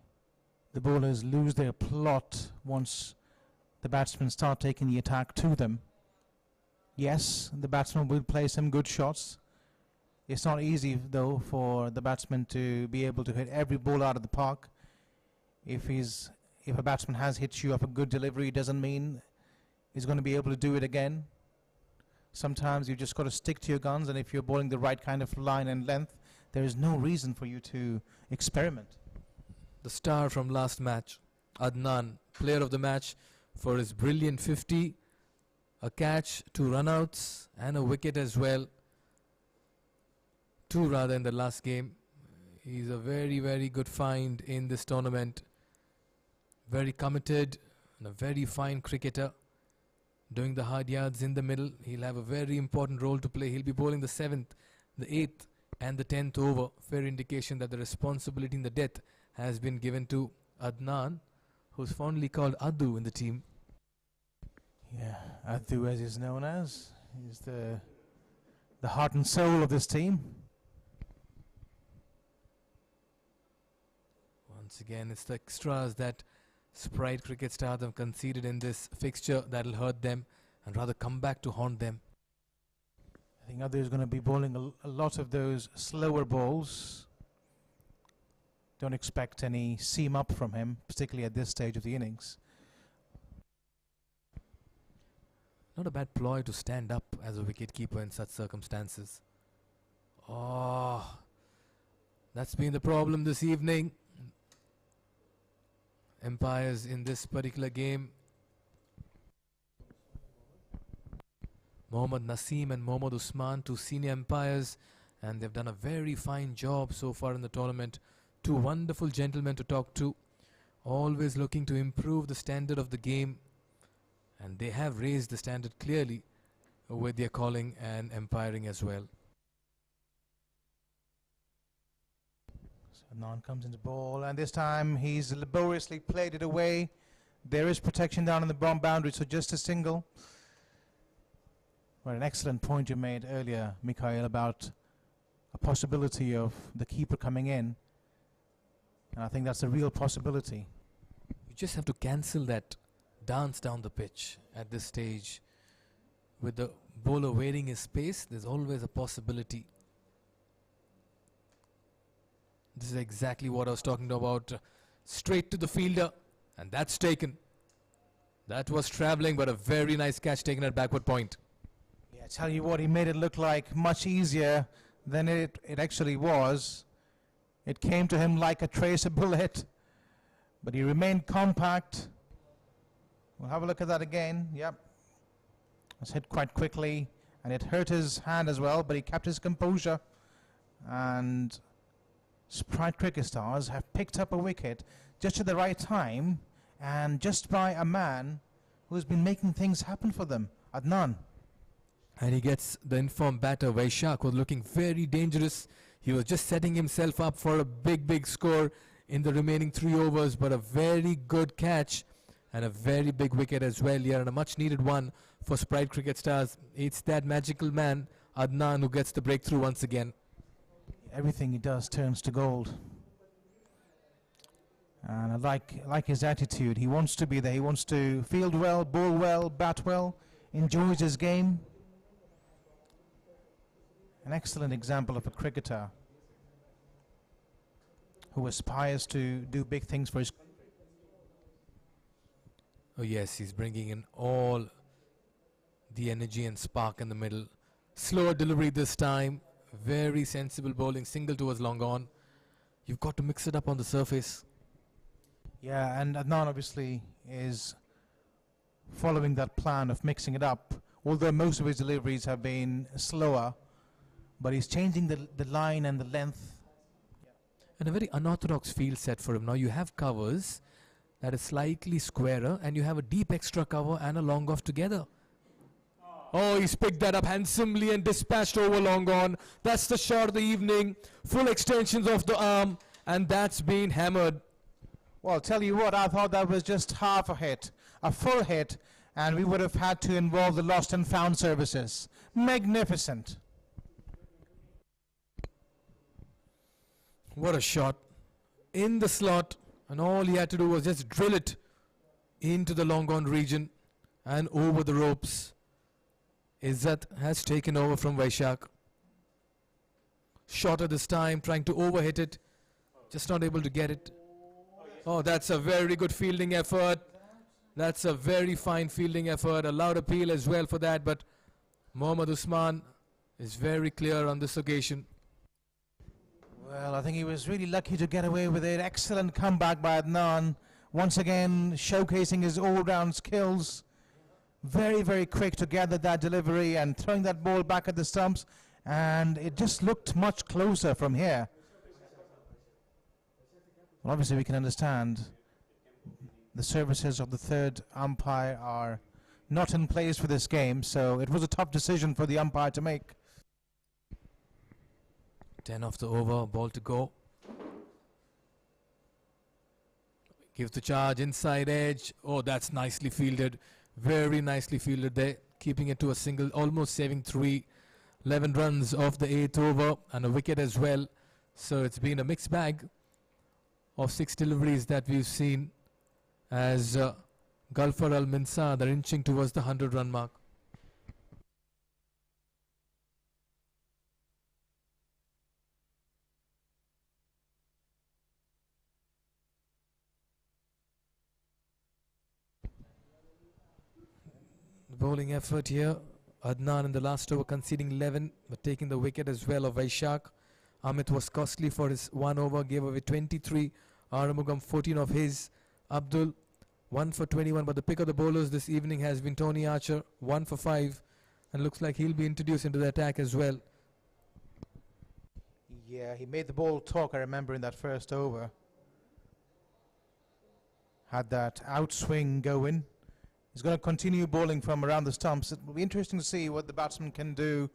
the bowlers lose their plot once the batsmen start taking the attack to them. Yes, the batsman will play some good shots. It's not easy, though, for the batsman to be able to hit every ball out of the park. If a batsman has hit you off a good delivery, it doesn't mean he's going to be able to do it again. Sometimes you just got to stick to your guns, and if you're bowling the right kind of line and length, there is no reason for you to experiment. The star from last match, Adnan, player of the match for his brilliant 50, a catch, 2 runouts and a wicket as well. 2 rather in the last game. He's a very, very good find in this tournament. Very committed and a very fine cricketer. Doing the hard yards in the middle. He'll have a very important role to play. He'll be bowling the 7th, the 8th and the 10th over. Fair indication that the responsibility in the death has been given to Adnan, who's fondly called Adu in the team. Yeah, Adu, as he's known as, is the heart and soul of this team. Once again, it's the extras that Sprite cricket stars have conceded in this fixture that'll hurt them and rather come back to haunt them. I think Adu is going to be bowling a lot of those slower balls. Don't expect any seam up from him, particularly at this stage of the innings. Not a bad ploy to stand up as a wicketkeeper in such circumstances. Oh, that's been the problem this evening. Umpires in this particular game, Mohammad Naseem and Mohammad Usman, 2 senior umpires, and they've done a very fine job so far in the tournament. 2 wonderful gentlemen to talk to, always looking to improve the standard of the game, and they have raised the standard clearly with their calling and umpiring as well. So Adnan comes into ball, and this time he's laboriously played it away. There is protection down in the bomb boundary, so just a single. Well, an excellent point you made earlier, Mikhail, about a possibility of the keeper coming in. And I think that's a real possibility. You just have to cancel that dance down the pitch at this stage. With the bowler waiting his space, there's always a possibility. This is exactly what I was talking about. Straight to the fielder, and that's taken. That was travelling, but a very nice catch taken at backward point. Yeah, I tell you what, he made it look like much easier than it actually was. It came to him like a tracer bullet. but he remained compact. We'll have a look at that again. Yep. It was hit quite quickly, and it hurt his hand as well, but he kept his composure. And Sprite cricket stars have picked up a wicket just at the right time, and just by a man who's been making things happen for them, Adnan. And he gets the informed batter. Vaishak was looking very dangerous. He was just setting himself up for a big score in the remaining 3 overs, but a very good catch and a very big wicket as well here, and a much needed one for Sprite cricket stars. It's that magical man, Adnan, who gets the breakthrough once again. Everything he does turns to gold. And I like his attitude. He wants to be there. He wants to field well, bowl well, bat well, enjoys his game. An excellent example of a cricketer who aspires to do big things for his country. Oh yes, he's bringing in all the energy and spark in the middle. Slower delivery this time. Very sensible bowling. Single towards long on. You've got to mix it up on the surface. Yeah, and Adnan obviously is following that plan of mixing it up. Although most of his deliveries have been slower, but he's changing the line and the length. And a very unorthodox field set for him. Now you have covers that is slightly squarer, and you have a deep extra cover and a long off together. Oh, he's picked that up handsomely and dispatched over long on. That's the shot of the evening. Full extensions of the arm, and that's been hammered. Well, tell you what, I thought that was just half a hit. A full hit, and we would have had to involve the lost and found services. Magnificent. What a shot. In the slot, and all he had to do was just drill it into the long on region and over the ropes. Izzat has taken over from Vaishak. Shot at this time, trying to overhit it. Just not able to get it. Oh, that's a very good fielding effort. That's a very fine fielding effort. A loud appeal as well for that, but Mohammad Usman is very clear on this occasion. Well, I think he was really lucky to get away with it. Excellent comeback by Adnan. Once again, showcasing his all-round skills. Very quick to gather that delivery and throwing that ball back at the stumps. And it just looked much closer from here. Well, obviously we can understand the services of the third umpire are not in place for this game, so it was a tough decision for the umpire to make. 10 off the over, ball to go. Gives the charge, inside edge. Oh, that's nicely fielded. Very nicely fielded there. Keeping it to a single, almost saving 11 runs off the 8th over and a wicket as well. So it's been a mixed bag of 6 deliveries that we've seen as Galfar al-Minsad are inching towards the 100-run mark. The bowling effort here. Adnan in the last over conceding 11 but taking the wicket as well of Vaishak. Amit was costly for his 1 over, gave away 23. Aramugam 14 of his. Abdul 1 for 21, but the pick of the bowlers this evening has been Tony Archer 1 for 5, and looks like he'll be introduced into the attack as well. Yeah, he made the ball talk, I remember, in that first over. Had that outswing going. He's going to continue bowling from around the stumps. It will be interesting to see what the batsman can do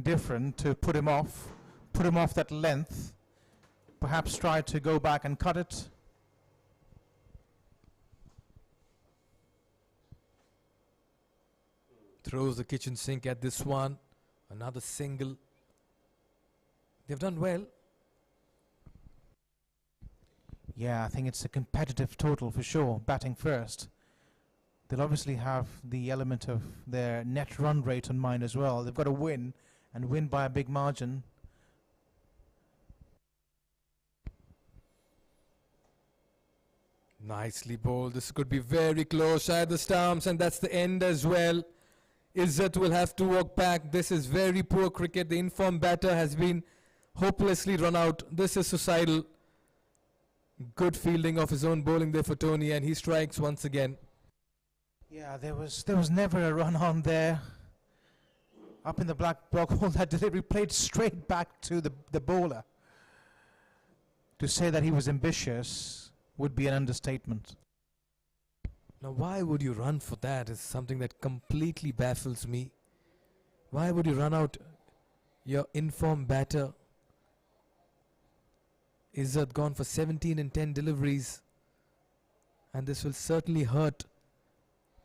different to put him off that length. Perhaps try to go back and cut it. Throws the kitchen sink at this one. Another single. They've done well. Yeah, I think it's a competitive total for sure, batting first. They'll obviously have the element of their net run rate on mind as well. They've got to win, and win by a big margin. Nicely bowled. This could be very close. Shy the stumps, and that's the end as well. Izzat will have to walk back. This is very poor cricket. The informed batter has been hopelessly run out. This is suicidal. Good fielding of his own bowling there for Tony, and he strikes once again. Yeah, there was never a run on there. Up in the black block hole, that delivery played straight back to the bowler. To say that he was ambitious would be an understatement. Now, why would you run for that is something that completely baffles me. Why would you run out your informed batter? Izzat gone for 17 and 10 deliveries, and this will certainly hurt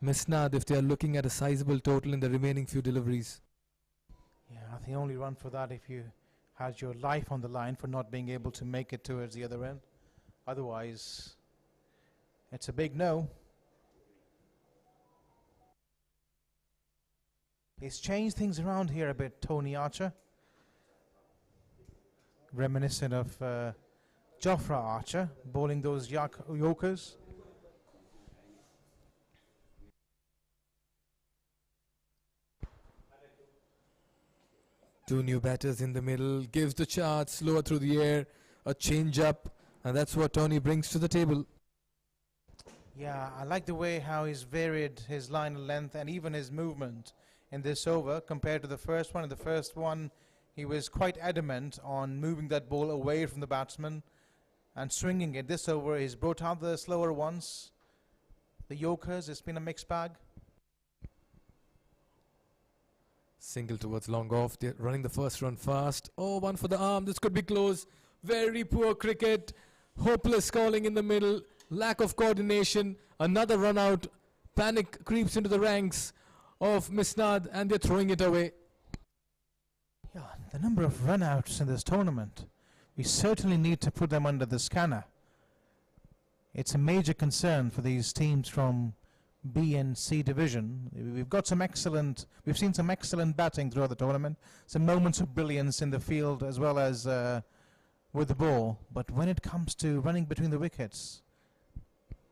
Misnad if they are looking at a sizable total in the remaining few deliveries. Yeah, I think only run for that if you had your life on the line for not being able to make it towards the other end. Otherwise, it's a big no. He's changed things around here a bit, Tony Archer. Reminiscent of Jofra Archer, bowling those Yorkers. Two new batters in the middle, gives the chart, slower through the air, a change up, and that's what Tony brings to the table. Yeah, I like the way how he's varied his line of length and even his movement in this over compared to the first one. In the first one, he was quite adamant on moving that ball away from the batsman and swinging it. This over, he's brought out the slower ones, the Yorkers. It's been a mixed bag. Single towards long off. They're running the first run fast. Oh, one for the arm. This could be close. Very poor cricket. Hopeless calling in the middle. Lack of coordination. Another run out. Panic creeps into the ranks of Misnad, and they're throwing it away. Yeah, the number of run-outs in this tournament, we certainly need to put them under the scanner. It's a major concern for these teams from B and C division. We've seen some excellent batting throughout the tournament, some moments of brilliance in the field as well as with the ball. But when it comes to running between the wickets,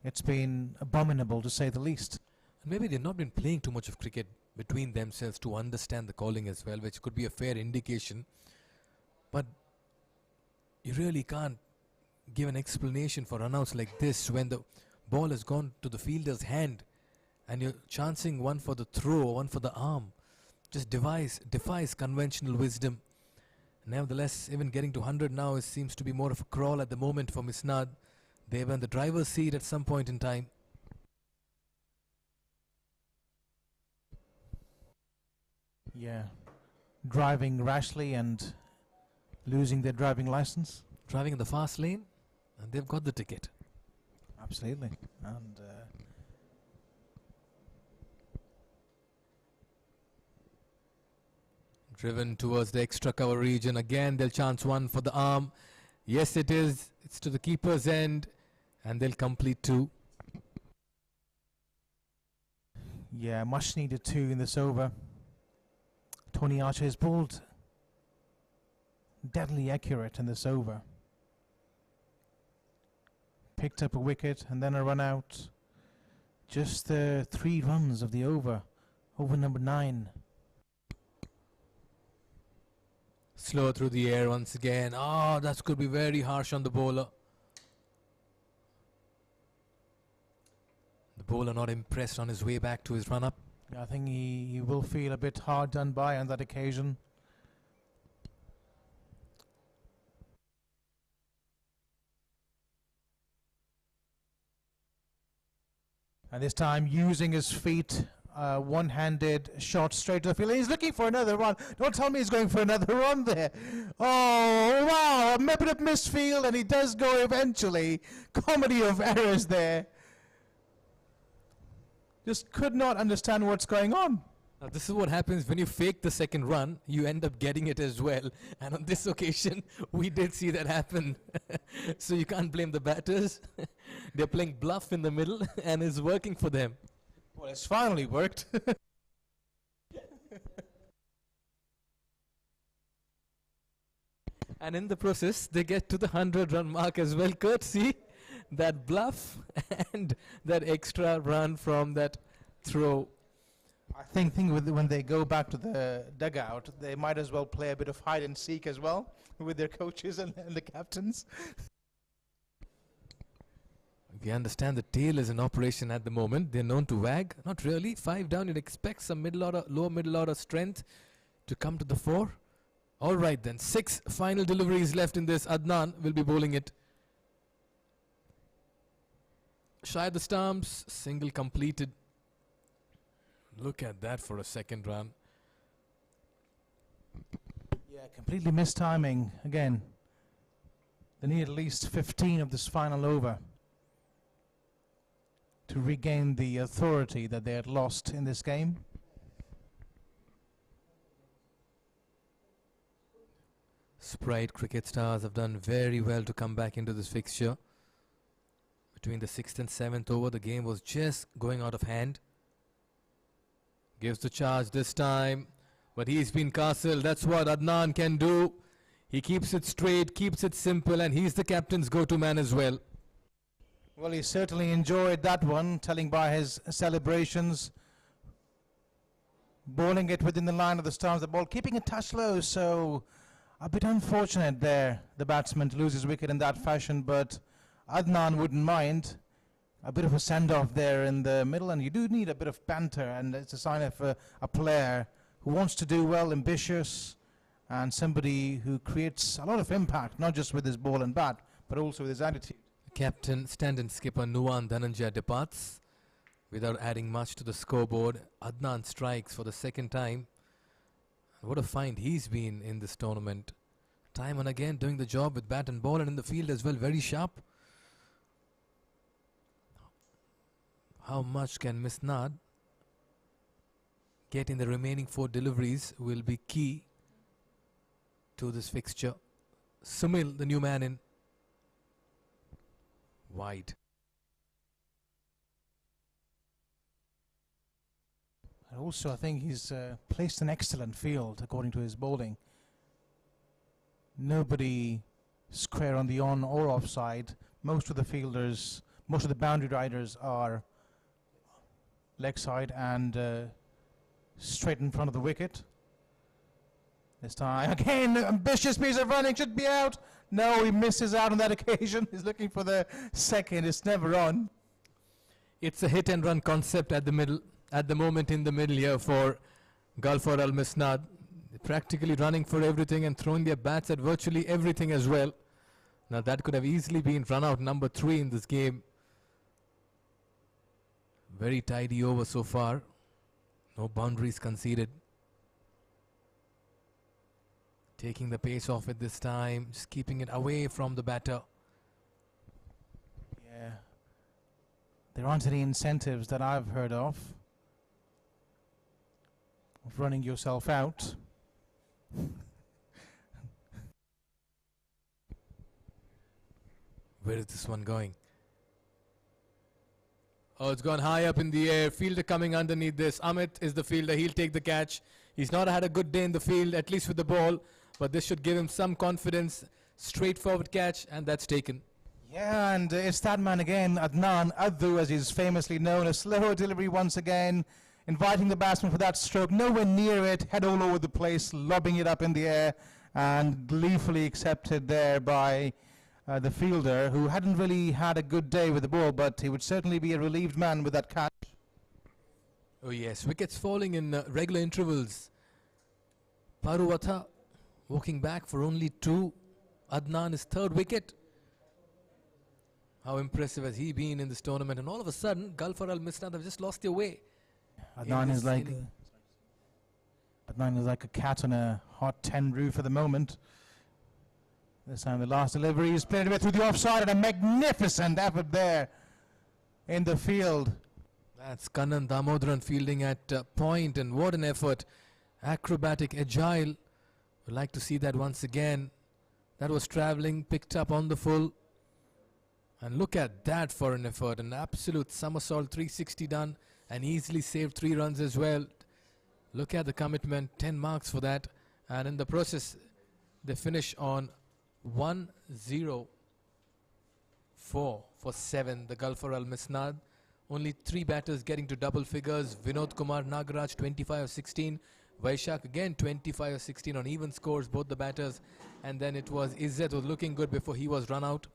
it's been abominable to say the least. And maybe they've not been playing too much of cricket between themselves to understand the calling as well, which could be a fair indication. But you really can't give an explanation for runouts like this when the ball has gone to the fielder's hand and you're chancing one for the throw, one for the arm. Just defies conventional wisdom. Nevertheless, even getting to 100 now seems to be more of a crawl at the moment for Misnad. They were in the driver's seat at some point in time. Yeah, driving rashly and losing their driving license. Driving in the fast lane, and they've got the ticket. Absolutely. And driven towards the extra cover region. Again, they'll chance one for the arm. Yes, it is. It's to the keeper's end, and they'll complete two. yeah, much needed two in this over. Tony Archer has bowled deadly accurate in this over. Picked up a wicket and then a run out. Just the 3 runs of the over number 9. Slow through the air once again. Oh, that could be very harsh on the bowler. The bowler not impressed on his way back to his run-up. I think he will feel a bit hard done by on that occasion. And this time using his feet, one-handed shot straight to the field. He's looking for another run. Don't tell me he's going for another run there. Oh, wow, a bit of missed field, and he does go eventually. Comedy of errors there. Just could not understand what's going on. Now, this is what happens when you fake the second run, you end up getting it as well. And on this occasion, we did see that happen. So you can't blame the batters. They're playing bluff in the middle, and it's working for them. Well, it's finally worked. And in the process, they get to the 100-run mark as well, courtesy that bluff and that extra run from that throw. I think when they go back to the dugout, they might as well play a bit of hide and seek as well with their coaches and the captains. We understand the tail is in operation at the moment. They're known to wag. Not really. 5 down. You'd expect some middle order, lower middle order strength to come to the fore. All right then. 6 final deliveries left in this. Adnan will be bowling it. Shy of the stumps. Single completed. Look at that for a second run. Yeah, completely missed timing again. They need at least 15 of this final over to regain the authority that they had lost in this game. Sprite cricket stars have done very well to come back into this fixture. Between the 6th and 7th over, the game was just going out of hand. Gives the charge this time, but he's been castled. That's what Adnan can do. He keeps it straight, keeps it simple, and he's the captain's go-to man as well. Well, he certainly enjoyed that one, telling by his celebrations. Bowling it within the line of the stumps, the ball keeping it touch low, so a bit unfortunate there, the batsman, to lose his wicket in that fashion, but Adnan wouldn't mind. A bit of a send-off there in the middle, and you do need a bit of banter, and it's a sign of a player who wants to do well, ambitious, and somebody who creates a lot of impact, not just with his ball and bat, but also with his attitude. Captain, stand-in skipper Nuwan Dhananjaya departs without adding much to the scoreboard. Adnan strikes for the second time. What a find he's been in this tournament. Time and again doing the job with bat and ball, and in the field as well, very sharp. How much can Misnad get in the remaining 4 deliveries will be key to this fixture. Sumil, the new man in. Wide. And also, I think he's placed an excellent field according to his bowling. Nobody square on the on or off side. Most of the fielders, most of the boundary riders are leg side and straight in front of the wicket. This time, again, ambitious piece of running, should be out. No, he misses out on that occasion. He's looking for the second. It's never on. It's a hit and run concept at the middle, at the moment in the middle here for Galfar Al Misnad. Practically running for everything and throwing their bats at virtually everything as well. Now that could have easily been run out number 3 in this game. Very tidy over so far. No boundaries conceded. Taking the pace off it this time, just keeping it away from the batter. Yeah. There aren't any incentives that I've heard of running yourself out. Where is this one going? Oh, it's gone high up in the air. Fielder coming underneath this. Amit is the fielder. He'll take the catch. He's not had a good day in the field, at least with the ball. But this should give him some confidence. Straightforward catch, and that's taken. Yeah, and it's that man again, Adnan, Addu as he's famously known. A slower delivery once again, inviting the batsman for that stroke. Nowhere near it, head all over the place, lobbing it up in the air, and gleefully accepted there by the fielder, who hadn't really had a good day with the ball, but he would certainly be a relieved man with that catch. Oh yes, wickets falling in regular intervals. Paruvatha walking back for only 2. Adnan is 3rd wicket. How impressive has he been in this tournament? And all of a sudden, Galfar Al Misnad have just lost their way. Adnan is like a cat on a hot 10 roof at the moment. This time the last delivery is played away through the offside, and a magnificent effort there in the field. That's Kannan Damodran fielding at point, and what an effort. Acrobatic, agile. Would like to see that once again. That was travelling, picked up on the full. And look at that for an effort. An absolute somersault, 360 done, and easily saved 3 runs as well. Look at the commitment, 10 marks for that. And in the process, they finish on 1-0-4 for 7. The Galfar Al Misnad. Only 3 batters getting to double figures. Vinod Kumar Nagaraj, 25 of 16. Vaishak again 25 of 16 on even scores, both the batters. And then it was Izzat was looking good before he was run out.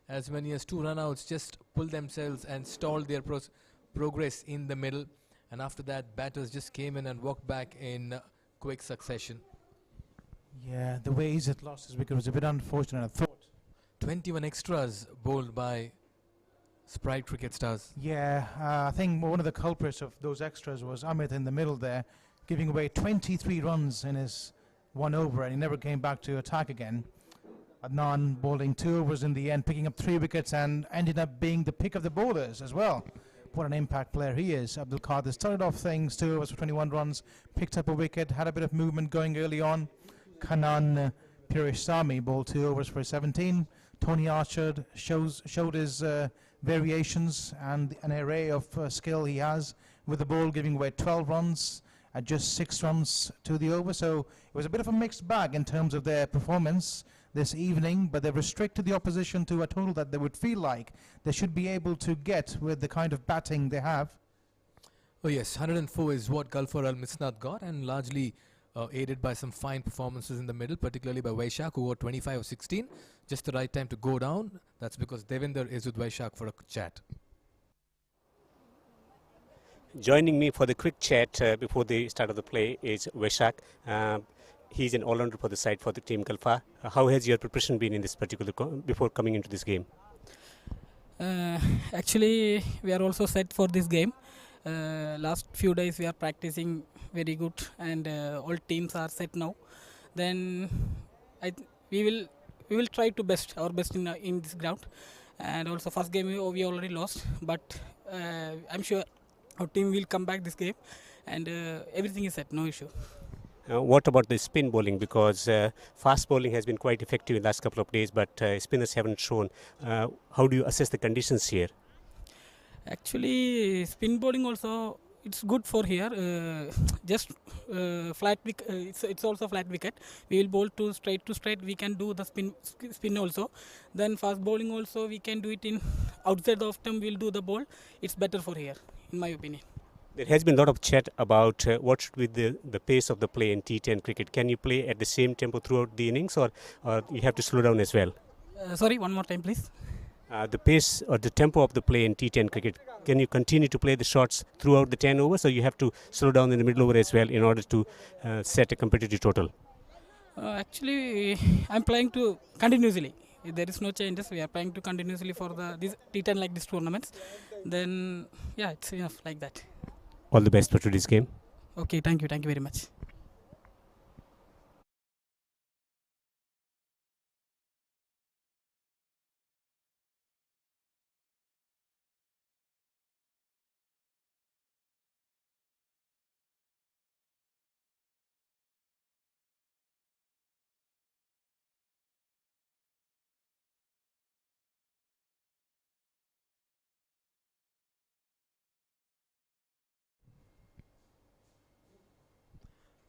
as many as 2 runouts just pulled themselves and stalled their progress in the middle. And after that, batters just came in and walked back in quick succession. Yeah, the way Izzat lost his wicket was a bit unfortunate, I thought. 21 extras bowled by Sprite Cricket Stars. Yeah, I think one of the culprits of those extras was Amit in the middle there, giving away 23 runs in his 1 over, and he never came back to attack again. Adnan bowling 2 overs in the end, picking up 3 wickets and ended up being the pick of the bowlers as well. What an impact player he is. Abdul Qadir started off things, 2 overs for 21 runs, picked up a wicket, had a bit of movement going early on. Kanan Pirish Sami bowled 2 overs for 17. Tony Archer showed his variations and an array of skill he has with the ball, giving away 12 runs at just 6 runs to the over. So it was a bit of a mixed bag in terms of their performance this evening, but they've restricted the opposition to a total that they would feel like they should be able to get with the kind of batting they have. Oh yes, 104 is what Galfar Al-Misnad got, and largely aided by some fine performances in the middle, particularly by Vaishak, who got 25 of 16. Just the right time to go down. That's because Devinder is with Vaishak for a chat. Joining me for the quick chat before the start of the play is Vaishak. He's an all-rounder for the side for the team Galfar. How has your preparation been in this particular before coming into this game? Actually, we are also set for this game. Last few days we are practicing very good, and all teams are set now. Then we will try to our best in this ground. And also first game we already lost, but I'm sure our team will come back this game, and everything is set, no issue. What about the spin bowling? Because fast bowling has been quite effective in the last couple of days, but spinners haven't shown. How do you assess the conditions here? Actually, spin bowling also it's good for here. Just flat wicket. It's also flat wicket. We will bowl to straight. We can do the spin also. Then fast bowling also we can do it in outside the off stump. We'll do the ball. It's better for here, in my opinion. There has been a lot of chat about what should be the pace of the play in T10 cricket. Can you play at the same tempo throughout the innings, or you have to slow down as well? Sorry, one more time, please. The pace or the tempo of the play in T10 cricket, can you continue to play the shots throughout the 10 overs, or you have to slow down in the middle over as well in order to set a competitive total? Actually, I'm playing to continuously. There is no changes. We are playing to continuously for this T10 like this tournaments. Then, yeah, it's enough like that. All the best for today's game. Okay, thank you very much.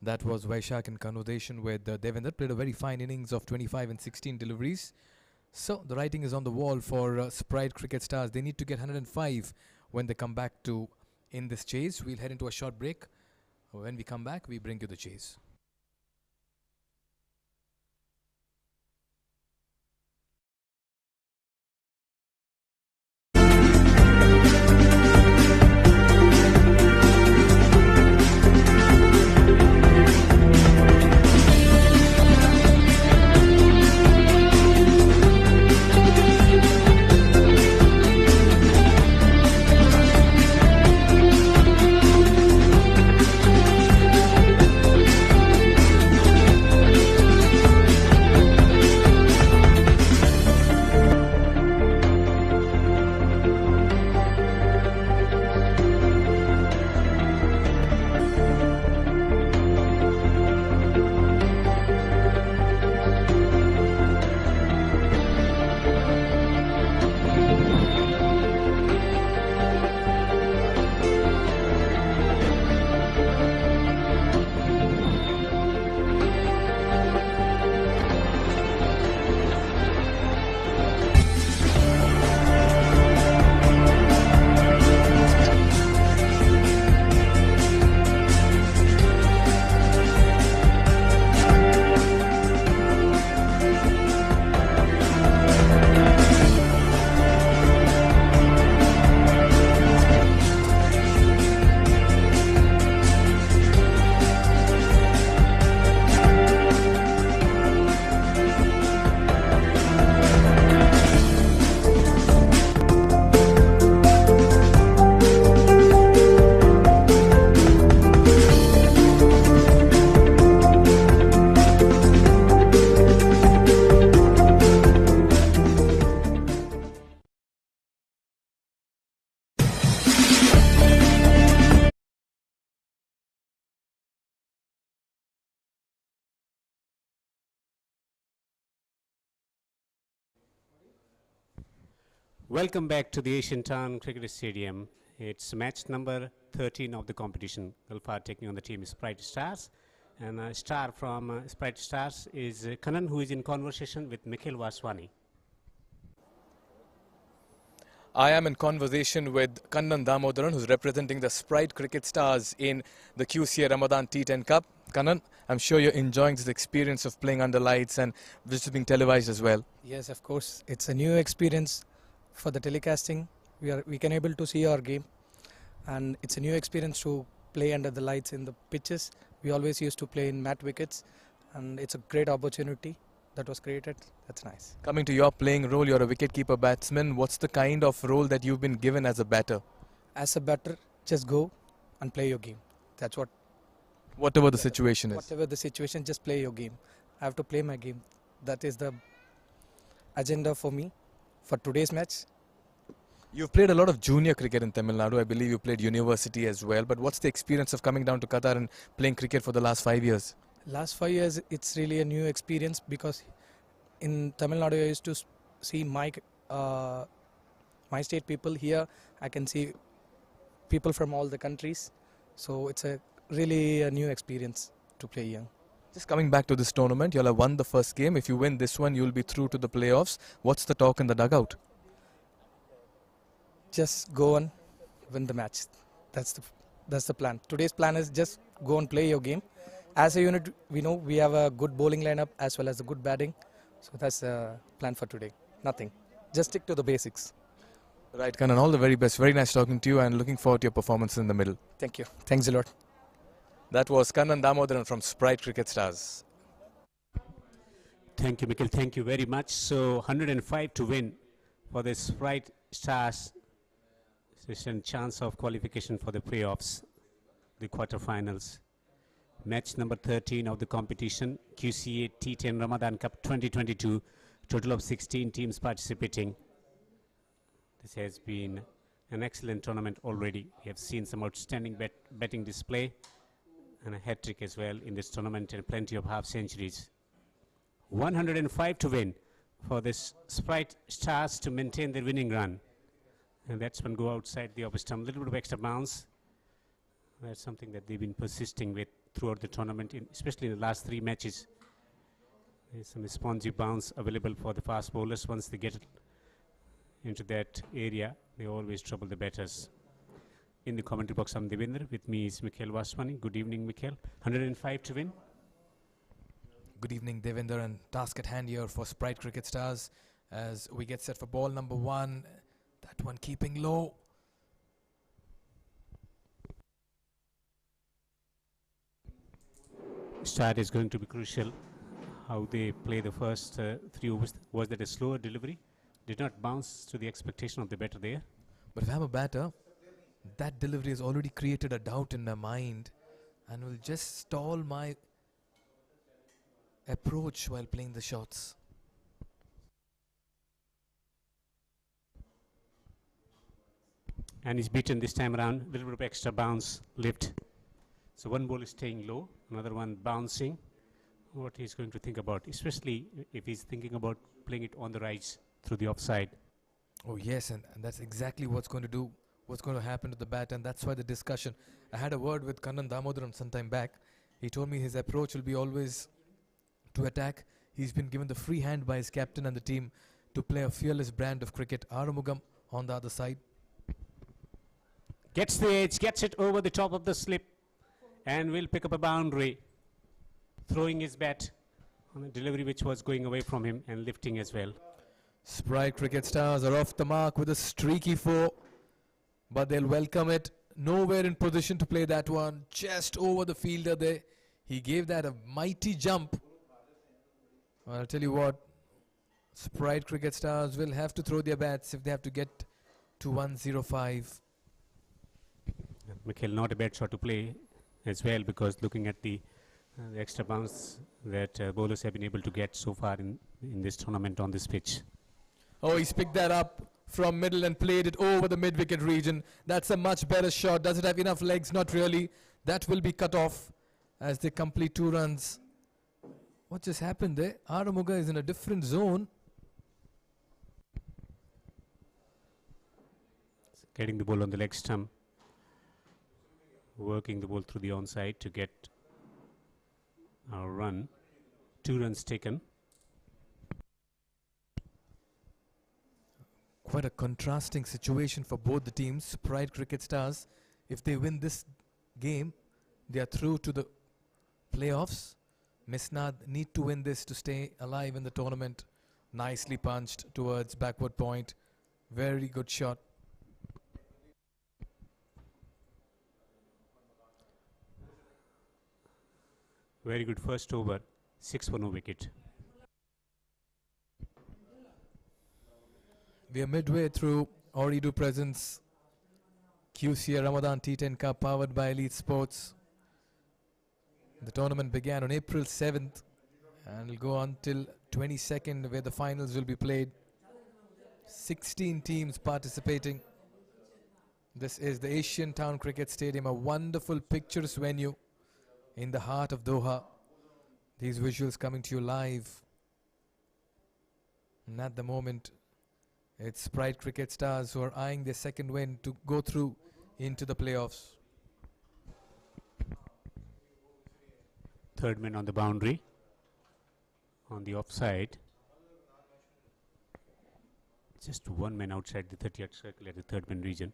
That was Vaishak in conversation with Devinder. Played a very fine innings of 25 and 16 deliveries. So the writing is on the wall for Sprite Cricket Stars. They need to get 105 when they come back to in this chase. We'll head into a short break. When we come back, we bring you the chase. Welcome back to the Asian Town Cricket Stadium. It's match number 13 of the competition. Galfar taking on the team Sprite Stars. And a star from Sprite Stars is Kanan, who is in conversation with Mikhail Vaswani. I am in conversation with Kannan Damodaran, who's representing the Sprite Cricket Stars in the QCA Ramadan T10 Cup. Kannan, I'm sure you're enjoying this experience of playing under lights and this is being televised as well. Yes, of course. It's a new experience for the telecasting. We can able to see our game, and it's a new experience to play under the lights in the pitches. We always used to play in mat wickets, and it's a great opportunity that was created. That's nice. Coming to your playing role, you're a wicketkeeper batsman. What's the kind of role that you've been given as a batter? As a batter, just go and play your game. That's what. Whatever the situation is. Whatever the situation, just play your game. I have to play my game. That is the agenda for me for today's match. You've played a lot of junior cricket in Tamil Nadu. I believe you played university as well. But what's the experience of coming down to Qatar and playing cricket for the last 5 years? Last 5 years, it's really a new experience because in Tamil Nadu, I used to see my state people. Here, I can see people from all the countries. So it's really a new experience to play here. Just coming back to this tournament, you'll have won the first game. If you win this one, you'll be through to the playoffs. What's the talk in the dugout? Just go and win the match. That's the plan. Today's plan is just go and play your game. As a unit, we know we have a good bowling lineup as well as a good batting. So that's the plan for today. Nothing. Just stick to the basics. Right, Kanan, all the very best. Very nice talking to you and looking forward to your performance in the middle. Thank you. Thanks a lot. That was Kannan Damodaran from Sprite Cricket Stars. Thank you, Mikhail. Thank you very much. So 105 to win for the Sprite Stars. There's a chance of qualification for the playoffs, the quarterfinals. Match number 13 of the competition, QCA T10 Ramadan Cup 2022. Total of 16 teams participating. This has been an excellent tournament already. We have seen some outstanding batting display and a hat-trick as well in this tournament and plenty of half-centuries. 105 to win for this Sprite Stars to maintain their winning run. And that's when go outside the off stump. A little bit of extra bounce. That's something that they've been persisting with throughout the tournament, especially in the last 3 matches. There's some spongy bounce available for the fast bowlers. Once they get it into that area, they always trouble the batters. In the commentary box, I'm Devendra. With me is Mikhail Vaswani. Good evening, Mikhail. 105 to win. Good evening, Devendra, and task at hand here for Sprite Cricket Stars as we get set for ball number 1. That one keeping low. Start is going to be crucial. How they play the first 3 overs. Was that a slower delivery? Did not bounce to the expectation of the batter there. But if I'm a batter, that delivery has already created a doubt in my mind and will just stall my approach while playing the shots. And he's beaten this time around. A little bit of extra bounce, lift. So one ball is staying low, another one bouncing. What he's going to think about, especially if he's thinking about playing it on the right through the offside. Oh yes, and that's exactly what's going to happen to the bat, and that's why the discussion. I had a word with Kannan Damodaran some time back. He told me his approach will be always to attack. He's been given the free hand by his captain and the team to play a fearless brand of cricket. Arumugam on the other side. Gets the edge, gets it over the top of the slip, and will pick up a boundary. Throwing his bat on a delivery which was going away from him and lifting as well. Sprite Cricket Stars are off the mark with a streaky 4, but they'll welcome it. Nowhere in position to play that one, just over the fielder there. He gave that a mighty jump. Well, I'll tell you what, Sprite Cricket Stars will have to throw their bats if they have to get to 105. Mikhail, not a bad shot to play as well, because looking at the extra bounce that bowlers have been able to get so far in this tournament on this pitch. Oh, he's picked that up from middle and played it over the mid-wicket region. That's a much better shot. Does it have enough legs? Not really. That will be cut off as they complete 2 runs. What just happened there? Aramuga is in a different zone. Getting the ball on the leg stump, working the ball through the onside to get a run. 2 runs taken. Quite a contrasting situation for both the teams. Sprite Cricket Stars, if they win this game, they are through to the playoffs. Misnad need to win this to stay alive in the tournament. Nicely punched towards backward point. Very good shot. Very good first over. 6 for no wicket. We are midway through Ooredoo Presents QCA Ramadan T10 Cup powered by Elite Sports. The tournament began on April 7th and will go on till 22nd, where the finals will be played. 16 teams participating. This is the Asian Town Cricket Stadium, a wonderful picturesque venue in the heart of Doha. These visuals coming to you live. And at the moment, it's Sprite Cricket Stars who are eyeing their second win to go through into the playoffs. Third man on the boundary. On the offside. Just 1 man outside the 30-yard circle at the third man region.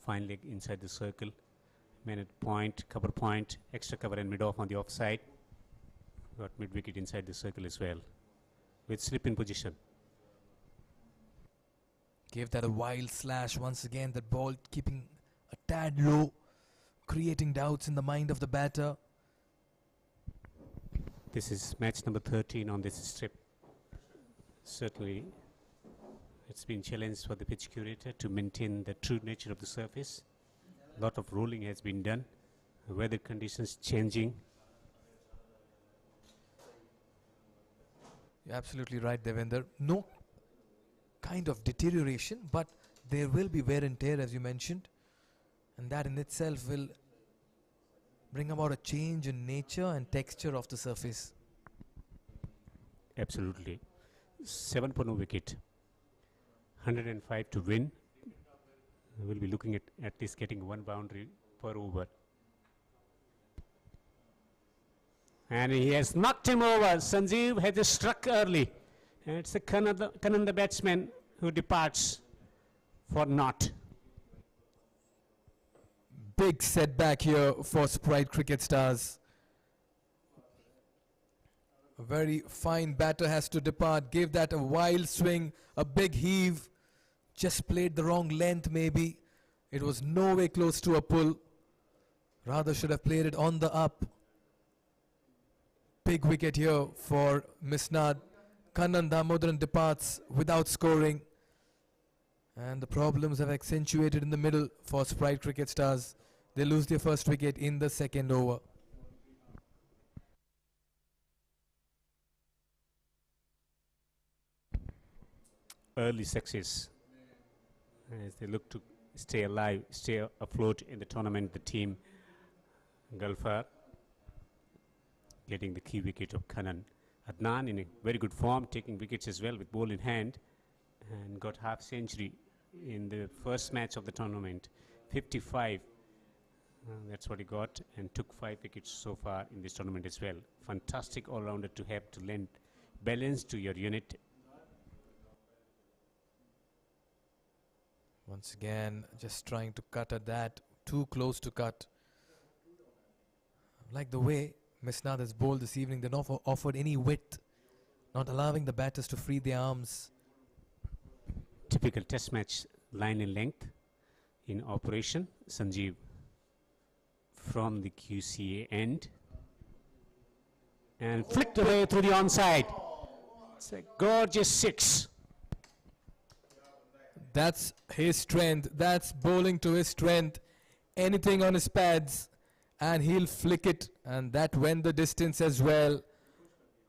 Fine leg inside the circle. Man at point, cover point, extra cover and mid-off on the offside. Got mid-wicket inside the circle as well. With slip in position. Gave that a wild slash once again. That ball keeping a tad low, creating doubts in the mind of the batter. This is match number 13 on this strip. Certainly, it's been challenged for the pitch curator to maintain the true nature of the surface. A lot of rolling has been done. Weather conditions changing. You're absolutely right, Devender. No kind of deterioration, but there will be wear and tear, as you mentioned. And that in itself will bring about a change in nature and texture of the surface. Absolutely. 7 for no wicket. 105 to win. We'll be looking at least getting 1 boundary per over. And he has knocked him over. Sanjeev had just struck early. And it's the Kanan the batsman who departs for naught. Big setback here for Sprite Cricket Stars. A very fine batter has to depart. Gave that a wild swing, a big heave. Just played the wrong length maybe. It was no way close to a pull. Rather should have played it on the up. Big wicket here for Misnad. Kannan Damodaran departs without scoring. And the problems have accentuated in the middle for Sprite Cricket Stars. They lose their first wicket in the second over. Early success as they look to stay alive, stay afloat in the tournament. The team, Galfar, getting the key wicket of Kanan. Adnan in a very good form, taking wickets as well with ball in hand, and got half century in the first match of the tournament. 55, that's what he got, and took 5 wickets so far in this tournament as well. Fantastic all-rounder to have to lend balance to your unit. Once again, just trying to cut at that. Too close to cut. Like the way Misnad has bowled this evening, they're not offered any width, not allowing the batters to free their arms. Typical test match line and length in operation. Sanjeev from the QCA end. And flicked away through the onside. It's a gorgeous 6. That's his strength. That's bowling to his strength. Anything on his pads and he'll flick it, and that went the distance as well.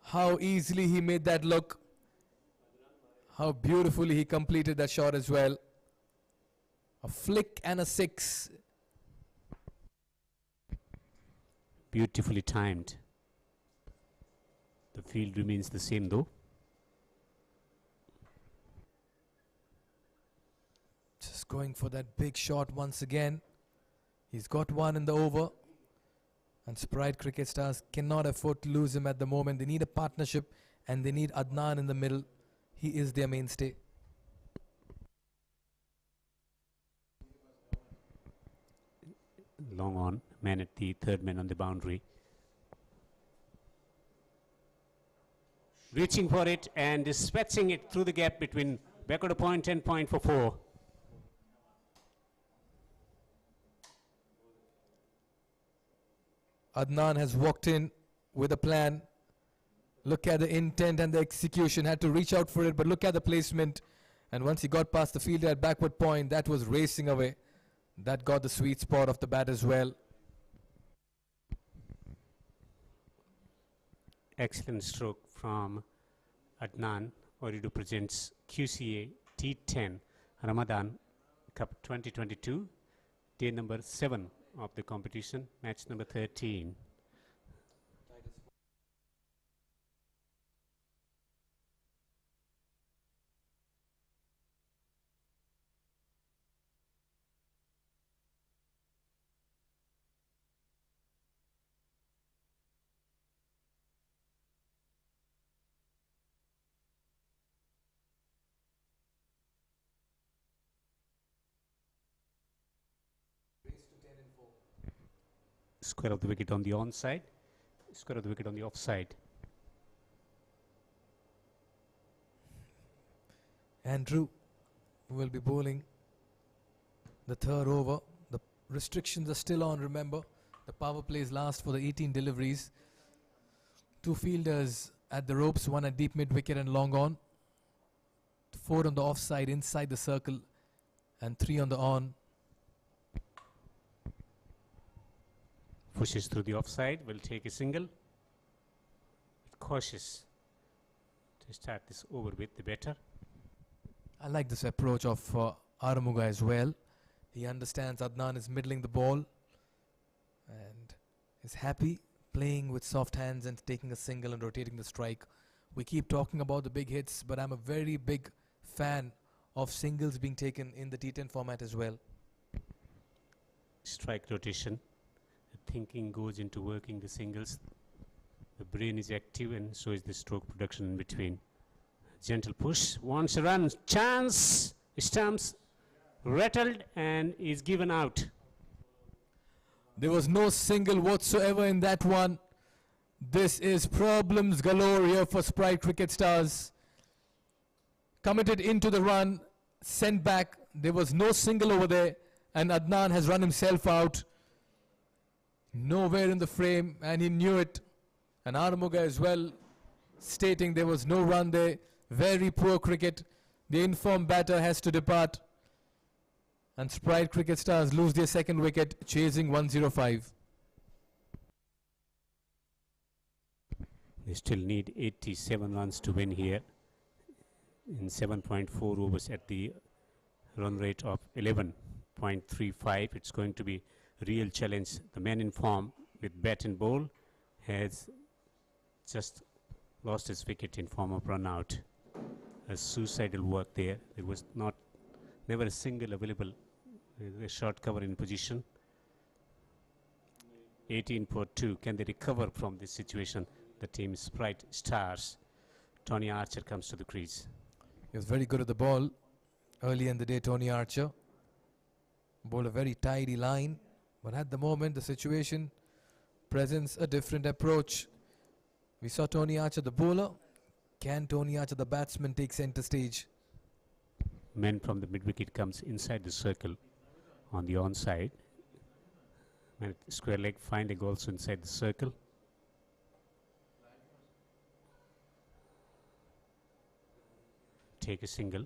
How easily he made that look. How beautifully he completed that shot as well. A flick and a 6. Beautifully timed. The field remains the same though. Just going for that big shot once again. He's got one in the over. And Sprite Cricket Stars cannot afford to lose him at the moment. They need a partnership and they need Adnan in the middle. He is their mainstay. Long on, man at the third man on the boundary. Reaching for it and dispatching it through the gap between backward point and point for 4. Adnan has walked in with a plan. Look at the intent and the execution. Had to reach out for it, but look at the placement. And once he got past the fielder at backward point, that was racing away. That got the sweet spot of the bat as well. Excellent stroke from Adnan. Ooredoo presents QCA T10 Ramadan Cup 2022, day number 7 of the competition, match number 13. Square of the wicket on the onside, square of the wicket on the offside. Andrew will be bowling the third over. The restrictions are still on, remember. The power plays last for the 18 deliveries. 2 fielders at the ropes, 1 at deep mid wicket and long on. 4 on the offside inside the circle and 3 on the on. Pushes through the offside, will take a single. Cautious to start this over with the better. I like this approach of Aramuga as well. He understands Adnan is middling the ball and is happy playing with soft hands and taking a single and rotating the strike. We keep talking about the big hits, but I'm a very big fan of singles being taken in the T10 format as well. Strike rotation. The thinking goes into working the singles. The brain is active and so is the stroke production in between. Gentle push, wants a run, chance, stumps, rattled and is given out. There was no single whatsoever in that one. This is problems galore here for Sprite Cricket Stars. Committed into the run, sent back. There was no single over there and Adnan has run himself out. Nowhere in the frame and he knew it. And Aramuga as well stating there was no run there. Very poor cricket. The informed batter has to depart. And Sprite Cricket Stars lose their second wicket, chasing 105. They still need 87 runs to win here in 7.4 overs at the run rate of 11.35. It's going to be a real challenge. The man in form with bat and ball has just lost his wicket in form of run out. A suicidal work there. There was never a single available. A short cover in position. 18.2. Can they recover from this situation? The team Sprite Stars. Tony Archer comes to the crease. He was very good at the ball early in the day, Tony Archer. Bowled a very tidy line. But at the moment, the situation presents a different approach. We saw Tony Archer, the bowler. Can Tony Archer, the batsman, take centre stage? Man from the mid-wicket comes inside the circle on the onside. Man at square leg, fine leg also inside the circle. Take a single.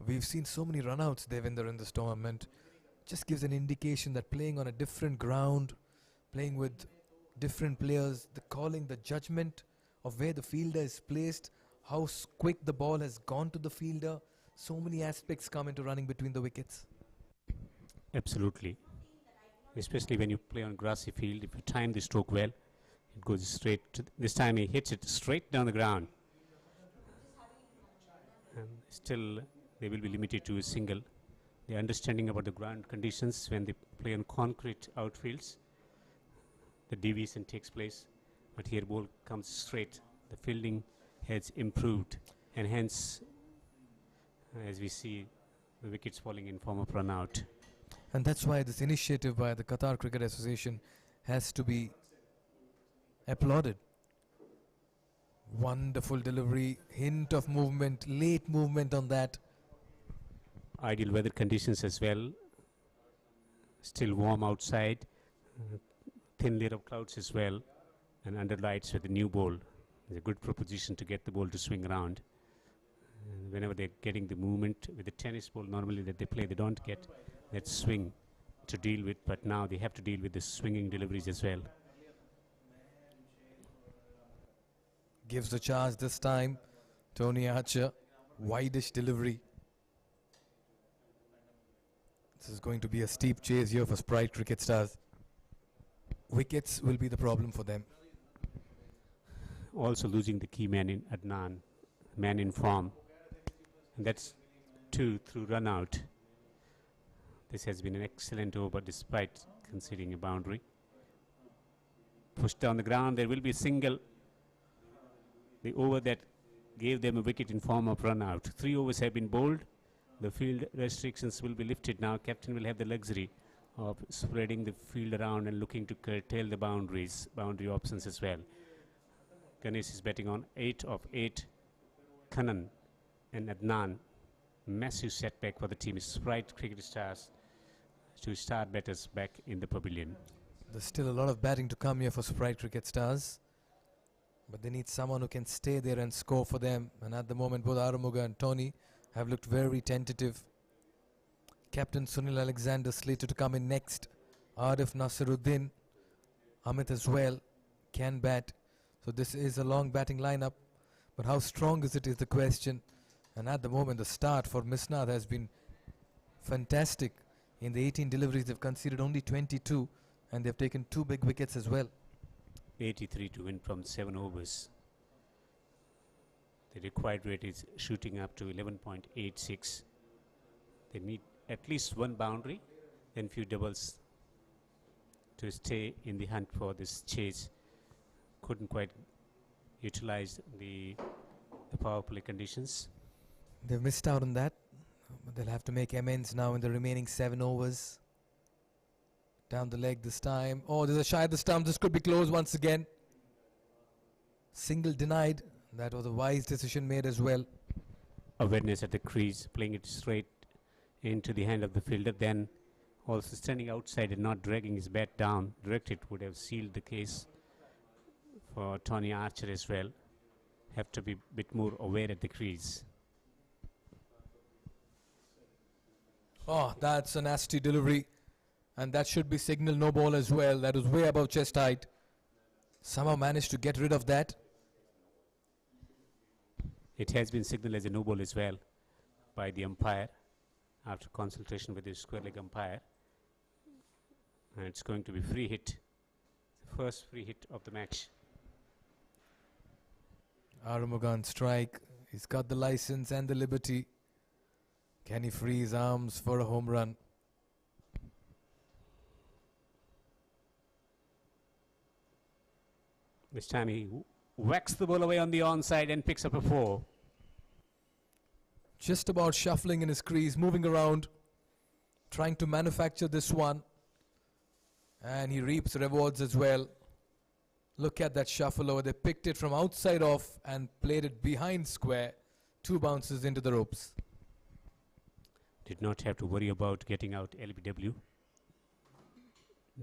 We've seen so many run-outs, Devinder, in this tournament. Just gives an indication that playing on a different ground, playing with different players, the calling, the judgment of where the fielder is placed, how quick the ball has gone to the fielder. So many aspects come into running between the wickets. Absolutely. Especially when you play on grassy field, if you time the stroke well, it goes straight. This time he hits it straight down the ground. And still they will be limited to a single. The understanding about the ground conditions when they play on concrete outfields, the deviation takes place, but here ball comes straight. The fielding has improved, and hence, as we see, the wickets falling in form of run out. And that's why this initiative by the Qatar Cricket Association has to be applauded. Wonderful delivery, hint of movement, late movement on that. Ideal weather conditions as well. Still warm outside, thin layer of clouds as well, and under lights with the new ball. It's a good proposition to get the ball to swing around. Whenever they're getting the movement with the tennis ball normally that they play, they don't get that swing to deal with, but now they have to deal with the swinging deliveries as well. Gives the charge this time. Tony Archer, wideish delivery. This is going to be a steep chase here for Sprite Cricket Stars. Wickets will be the problem for them. Also losing the key man in Adnan, man in form. And that's 2 through run out. This has been an excellent over despite conceding a boundary. Pushed down the ground, there will be a single. The over that gave them a wicket in form of run out. 3 overs have been bowled. The field restrictions will be lifted now. Captain will have the luxury of spreading the field around and looking to curtail the boundary options as well. Ganesh is betting on 8 of 8. Kanan and Adnan. Massive setback for the team. Sprite Cricket Stars to start batters back in the pavilion. There's still a lot of batting to come here for Sprite Cricket Stars. But they need someone who can stay there and score for them. And at the moment, both Arumuga and Tony have looked very tentative. Captain Sunil Alexander slated to come in next. Arif Nasiruddin, Amit as well, can bat. So this is a long batting lineup. But how strong is it is the question. And at the moment, the start for Misnad has been fantastic. In the 18 deliveries, they've conceded only 22. And they've taken 2 big wickets as well. 83 to win from 7 overs. The required rate is shooting up to 11.86. They need at least 1 boundary, then few doubles to stay in the hunt for this chase. Couldn't quite utilize the power play conditions. They've missed out on that. But they'll have to make amends now in the remaining 7 overs. Down the leg this time. Oh, there's a shy at the stump. This could be close once again. Single denied. That was a wise decision made as well. Awareness at the crease, playing it straight into the hand of the fielder, then also standing outside and not dragging his bat down. Direct it would have sealed the case for Tony Archer as well. Have to be a bit more aware at the crease. Oh, that's a nasty delivery. And that should be signal no ball as well. That was way above chest height. Somehow managed to get rid of that. It has been signaled as a no ball as well by the umpire after consultation with the square leg umpire. And it's going to be free hit. The first free hit of the match. Arumugan strike. He's got the license and the liberty. Can he free his arms for a home run? This time he whacks the ball away on the onside and picks up a 4. Just about shuffling in his crease, moving around, trying to manufacture this one. And he reaps rewards as well. Look at that shuffle over. They picked it from outside off and played it behind square. 2 bounces into the ropes. Did not have to worry about getting out LBW.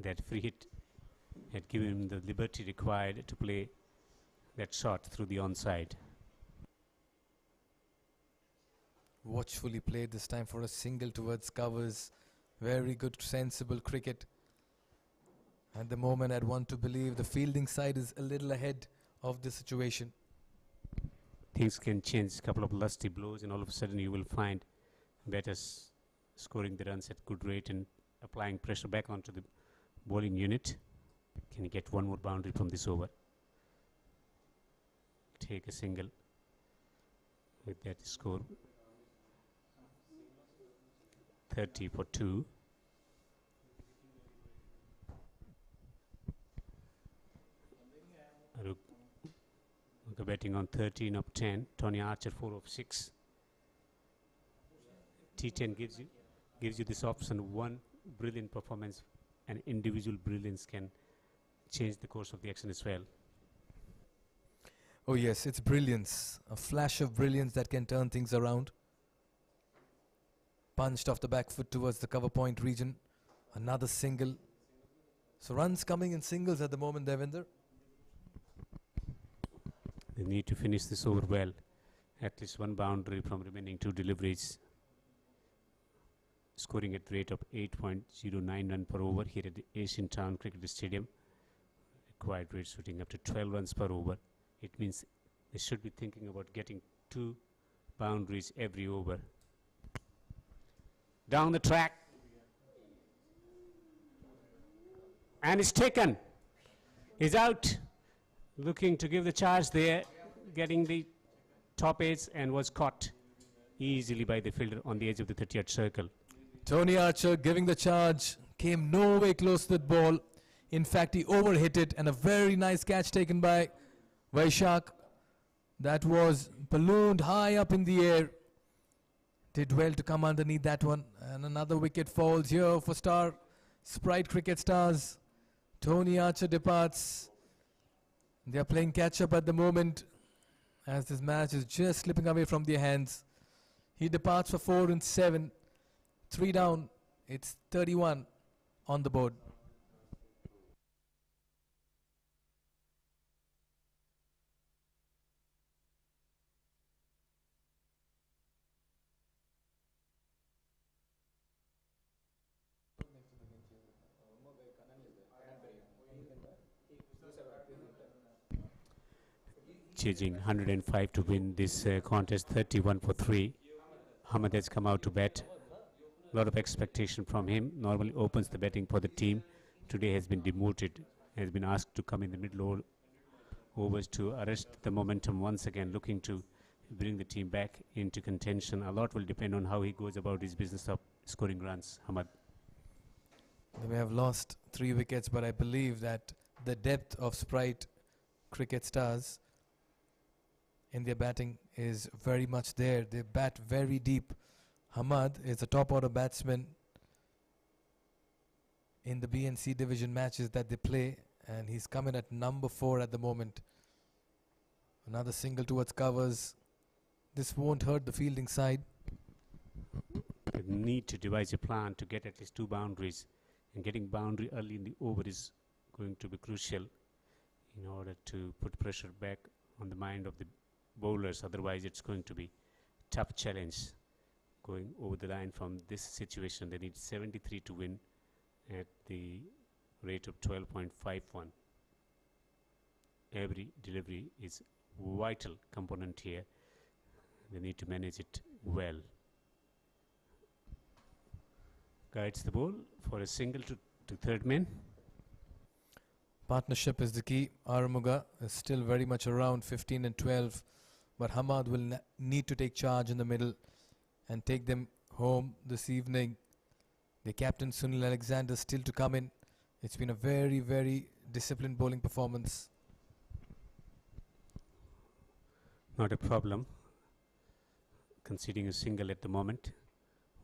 That free hit had given him the liberty required to play that shot through the onside. Watchfully played this time for a single towards covers. Very good, sensible cricket. At the moment, I'd want to believe the fielding side is a little ahead of the situation. Things can change. A couple of lusty blows and all of a sudden you will find batters scoring the runs at good rate and applying pressure back onto the bowling unit. Can he get 1 more boundary from this over? Take a single with that score 30 for 2. Ruka betting on 13 of 10. Tony Archer 4 of 6. T10 gives you this option. One brilliant performance and individual brilliance can change the course of the action as well. Oh yes, it's brilliance. A flash of brilliance that can turn things around. Punched off the back foot towards the cover point region. Another single. So runs coming in singles at the moment, Devinder. They need to finish this over well. At least one boundary from remaining 2 deliveries. Scoring at the rate of 8.09 run per over here at the Asian Town Cricket Stadium. Required rate shooting up to 12 runs per over. It means they should be thinking about getting 2 boundaries every over. Down the track. And it's taken. He's out. Looking to give the charge there. Getting the top edge and was caught easily by the fielder on the edge of the 30-yard circle. Tony Archer giving the charge. Came no way close to that ball. In fact, he overhit it, and a very nice catch taken by Vaishak. That was ballooned high up in the air. Did well to come underneath that one. And another wicket falls here for Sprite Cricket Stars. Tony Archer departs. They are playing catch-up at the moment as this match is just slipping away from their hands. He departs for 4 and 7. 3 down. It's 31 on the board. Chasing 105 to win this contest, 31 for 3. Hamad has come out to bat. A lot of expectation from him. Normally opens the batting for the team. Today has been demoted. Has been asked to come in the middle overs to arrest the momentum once again, looking to bring the team back into contention. A lot will depend on how he goes about his business of scoring runs. Hamad. They may have lost 3 wickets, but I believe that the depth of Sprite Cricket Stars in their batting is very much there. They bat very deep. Hamad is a top order batsman in the B and C division matches that they play, and he's coming at number 4 at the moment. Another single towards covers. This won't hurt the fielding side. They need to devise a plan to get at least 2 boundaries, and getting boundary early in the over is going to be crucial in order to put pressure back on the mind of the bowlers. Otherwise it's going to be tough challenge going over the line from this situation. They need 73 to win at the rate of 12.51. Every delivery is vital component here. They need to manage it well. Guides the ball for a single to third man. Partnership is the key. Aramuga is still very much around 15 and 12, but Hamad will need to take charge in the middle and take them home this evening. The captain Sunil Alexander still to come in. It's been a very, very disciplined bowling performance. Not a problem conceding a single at the moment.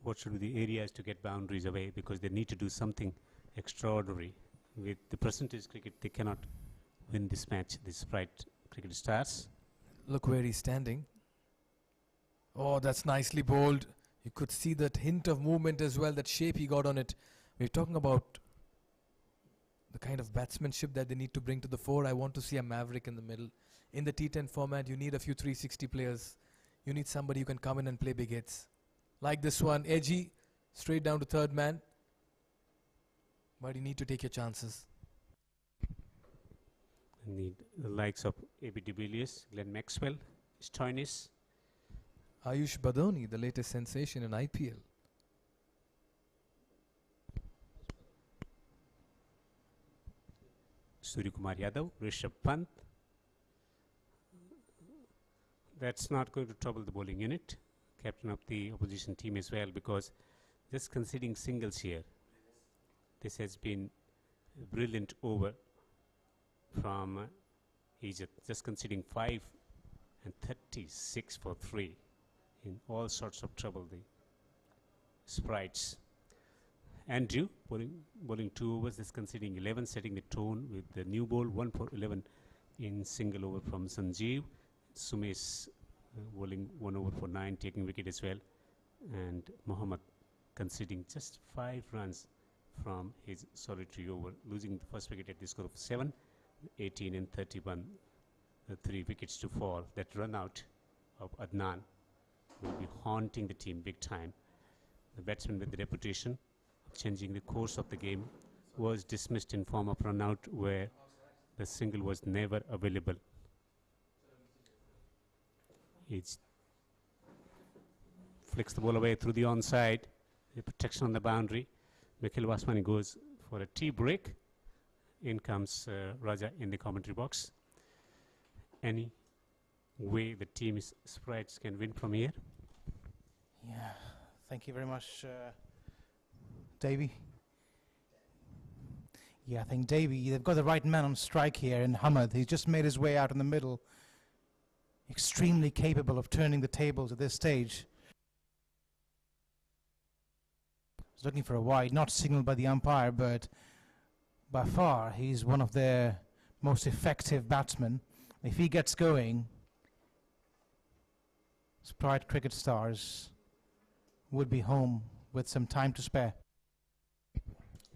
What should be the areas to get boundaries away, because they need to do something extraordinary. With the percentage cricket, they cannot win this match, the Sprite Cricket Stars. Look where he's standing. Oh, that's nicely bowled. You could see that hint of movement as well, that shape he got on it. We're talking about the kind of batsmanship that they need to bring to the fore. I want to see a maverick in the middle. In the T10 format, you need a few 360 players. You need somebody who can come in and play big hits. Like this one, edgy, straight down to third man. But you need to take your chances. Need the likes of A.B. de Villiers, Glenn Maxwell, Stoinis. Ayush Badoni, the latest sensation in IPL. Suryakumar Yadav, Rishabh Pant. That's not going to trouble the bowling unit. Captain of the opposition team as well, because just conceding singles here. This has been a brilliant over from Egypt, just conceding 5 and 36 for 3 in all sorts of trouble. The Sprites. Andrew bowling 2 overs, just conceding 11, setting the tone with the new ball 1 for 11 in single over from Sanjeev. Sumesh bowling 1 over for 9, taking wicket as well, and Mohammad conceding just 5 runs from his solitary over, losing the first wicket at the score of 7, 18 and 31. 3 wickets to fall. That run out of Adnan will be haunting the team big time. The batsman with the reputation of changing the course of the game was dismissed in form of run out where the single was never available. He flicks the ball away through the onside. The protection on the boundary. Nikhil Vaswani goes for a tea break. In comes Raja in the commentary box. Any way the team Sprites can win from here? Yeah, thank you very much, Davey. Yeah, I think Davey, they've got the right man on strike here in Hamad. He's just made his way out in the middle. Extremely capable of turning the tables at this stage. He's looking for a wide, not signaled by the umpire, but by far he's one of their most effective batsmen. If he gets going, Sprite Cricket Stars would be home with some time to spare.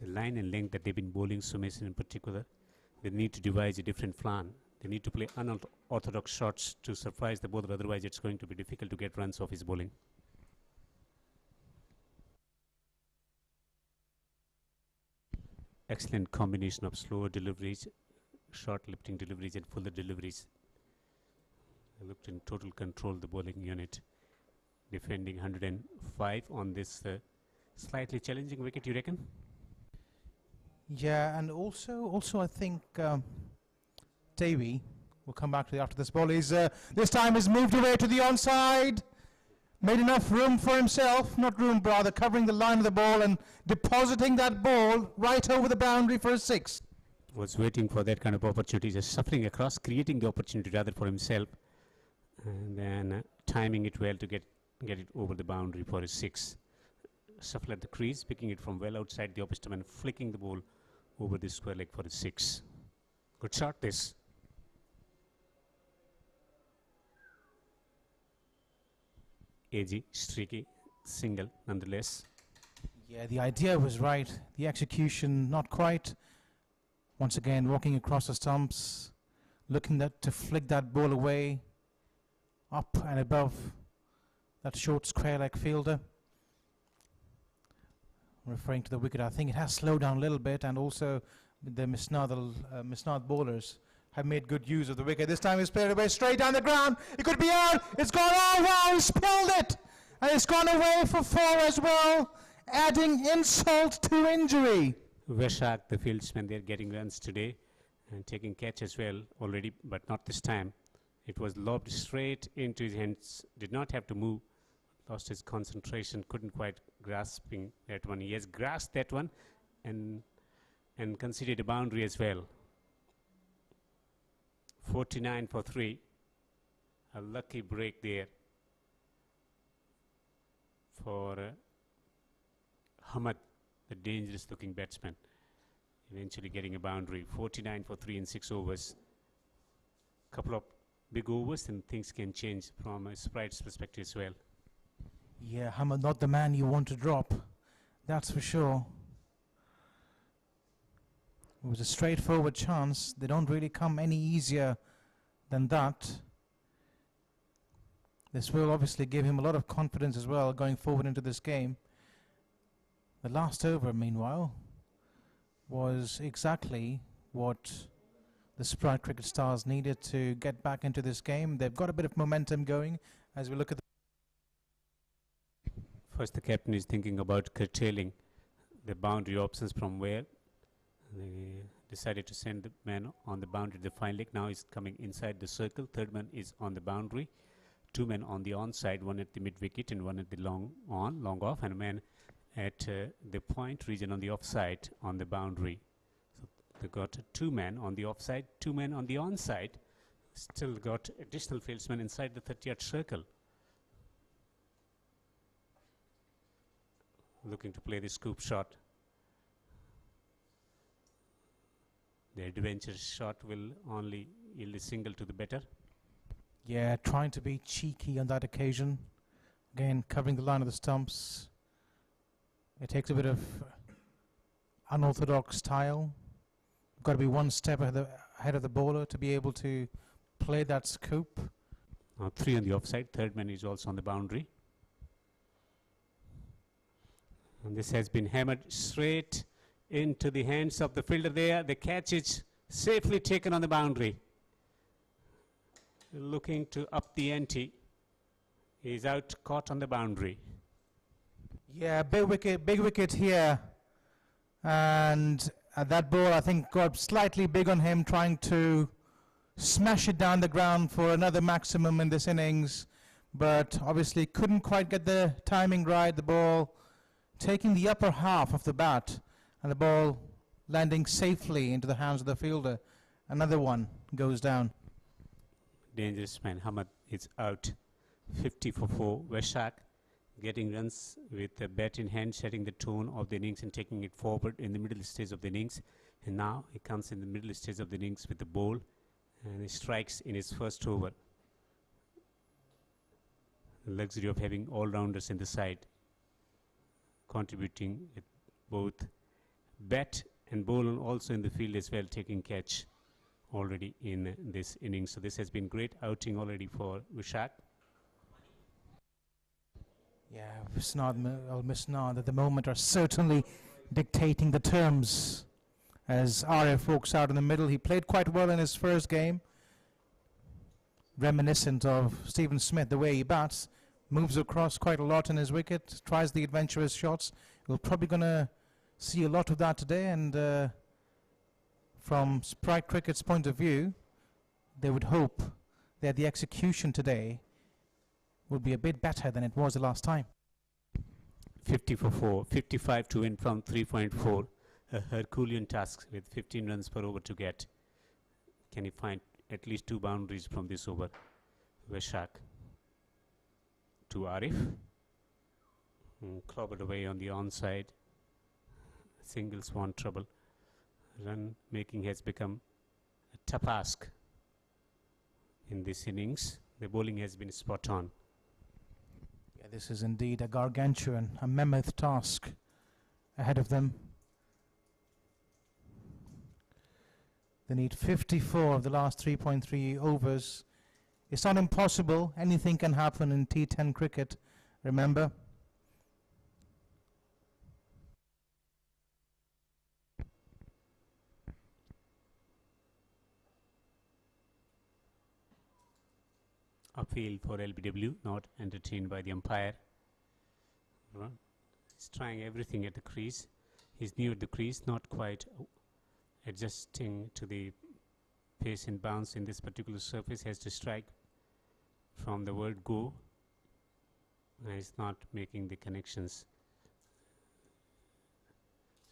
The line and length that they've been bowling, Sumesh in particular, they need to devise a different plan. They need to play unorthodox shots to surprise the bowler, otherwise it's going to be difficult to get runs off his bowling. Excellent combination of slower deliveries, short lifting deliveries and fuller deliveries. They looked in total control, the bowling unit, defending 105 on this slightly challenging wicket, you reckon? Yeah, and also I think Davey will come back to the after this ball. Is this time is moved away to the onside, made enough room for himself, not room rather, covering the line of the ball and depositing that ball right over the boundary for a 6. Was waiting for that kind of opportunity, just shuffling across, creating the opportunity rather for himself, and then timing it well to get it over the boundary for a 6. Shuffle at the crease, picking it from well outside the opposite man, flicking the ball over the square leg for a 6. Good shot this. Edgy, streaky, single nonetheless. Yeah, the idea was right. The execution, not quite. Once again, walking across the stumps, looking to flick that ball away, up and above that short square leg fielder. Referring to the wicket, I think it has slowed down a little bit, and also the Misnad bowlers have made good use of the wicket. This time it's played away straight down the ground. It could be out. It's gone. Oh wow, he spilled it, and it's gone away for 4 as well, adding insult to injury. Veshak, the fieldsman, they're getting runs today and taking catch as well already, but not this time. It was lobbed straight into his hands, did not have to move, lost his concentration, couldn't quite grasping that one. He has grasped that one and conceded a boundary as well. 49 for 3. A lucky break there for Hamad, the dangerous looking batsman, eventually getting a boundary. 49 for 3 in 6 overs. Couple of big overs and things can change from a Sprite's perspective as well. Yeah, Hamad, not the man you want to drop, that's for sure. It was a straightforward chance. They don't really come any easier than that. This will obviously give him a lot of confidence as well going forward into this game. The last over, meanwhile, was exactly what the Sprite Cricket Stars needed to get back into this game. They've got a bit of momentum going as we look at the First, the captain is thinking about curtailing the boundary options from where they decided to send the man on the boundary. The fine leg now is coming inside the circle. Third man is on the boundary. 2 men on the onside, one at the mid wicket and one at the long off, and a man at the point region on the offside on the boundary. So they got 2 men on the offside, 2 men on the onside. Still got additional fieldsmen inside the 30-yard circle. Looking to play the scoop shot. The adventurous shot will only yield a single to the better. Yeah, trying to be cheeky on that occasion. Again, covering the line of the stumps. It takes a bit of unorthodox style. Got to be one step ahead of the bowler to be able to play that scoop. Now 3 on the offside. Third man is also on the boundary. And this has been hammered straight into the hands of the fielder there. The catch is safely taken on the boundary. Looking to up the ante. He's out, caught on the boundary. Yeah, big wicket here. And that ball, I think, got slightly big on him, trying to smash it down the ground for another maximum in this innings. But obviously couldn't quite get the timing right. The ball taking the upper half of the bat, and the ball landing safely into the hands of the fielder. Another one goes down. Dangerous man, Hamad is out. 50 for 4. Veshak getting runs with the bat in hand, setting the tone of the innings and taking it forward in the middle stage of the innings. And now he comes in the middle stage of the innings with the ball, and he strikes in his first over. The luxury of having all-rounders in the side, contributing with both bat and bowler also in the field as well, taking catch already in this innings. So this has been great outing already for Vishak. Yeah, Misnad at the moment are certainly dictating the terms. As RF walks out in the middle, he played quite well in his first game. Reminiscent of Stephen Smith, the way he bats. Moves across quite a lot in his wicket, tries the adventurous shots. We're probably going to see a lot of that today, and from Sprite Cricket's point of view, they would hope that the execution today will be a bit better than it was the last time. 50 for 4, 55 to win from 3.4. A Herculean task with 15 runs per over to get. Can he find at least 2 boundaries from this over? Veshak to Arif. Clobbered away on the onside. Singles one trouble. Run making has become a tough ask in this innings. The bowling has been spot on. Yeah, this is indeed a gargantuan, a mammoth task ahead of them. They need 54 of the last 3.3 overs. It's not impossible. Anything can happen in T10 cricket, remember. Appeal for LBW, not entertained by the umpire. He's trying everything at the crease. He's near the crease, not quite adjusting to the pace and bounce in this particular surface. Has to strike from the word go. He's not making the connections.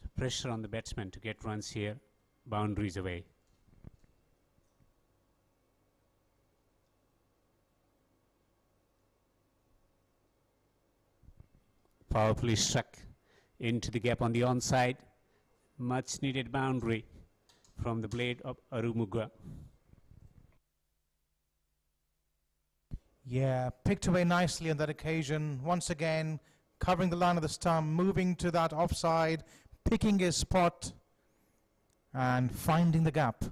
So pressure on the batsman to get runs here, boundaries away. Powerfully struck into the gap on the onside. Much needed boundary from the blade of Arumuga. Yeah, picked away nicely on that occasion. Once again, covering the line of the stump, moving to that offside, picking his spot and finding the gap.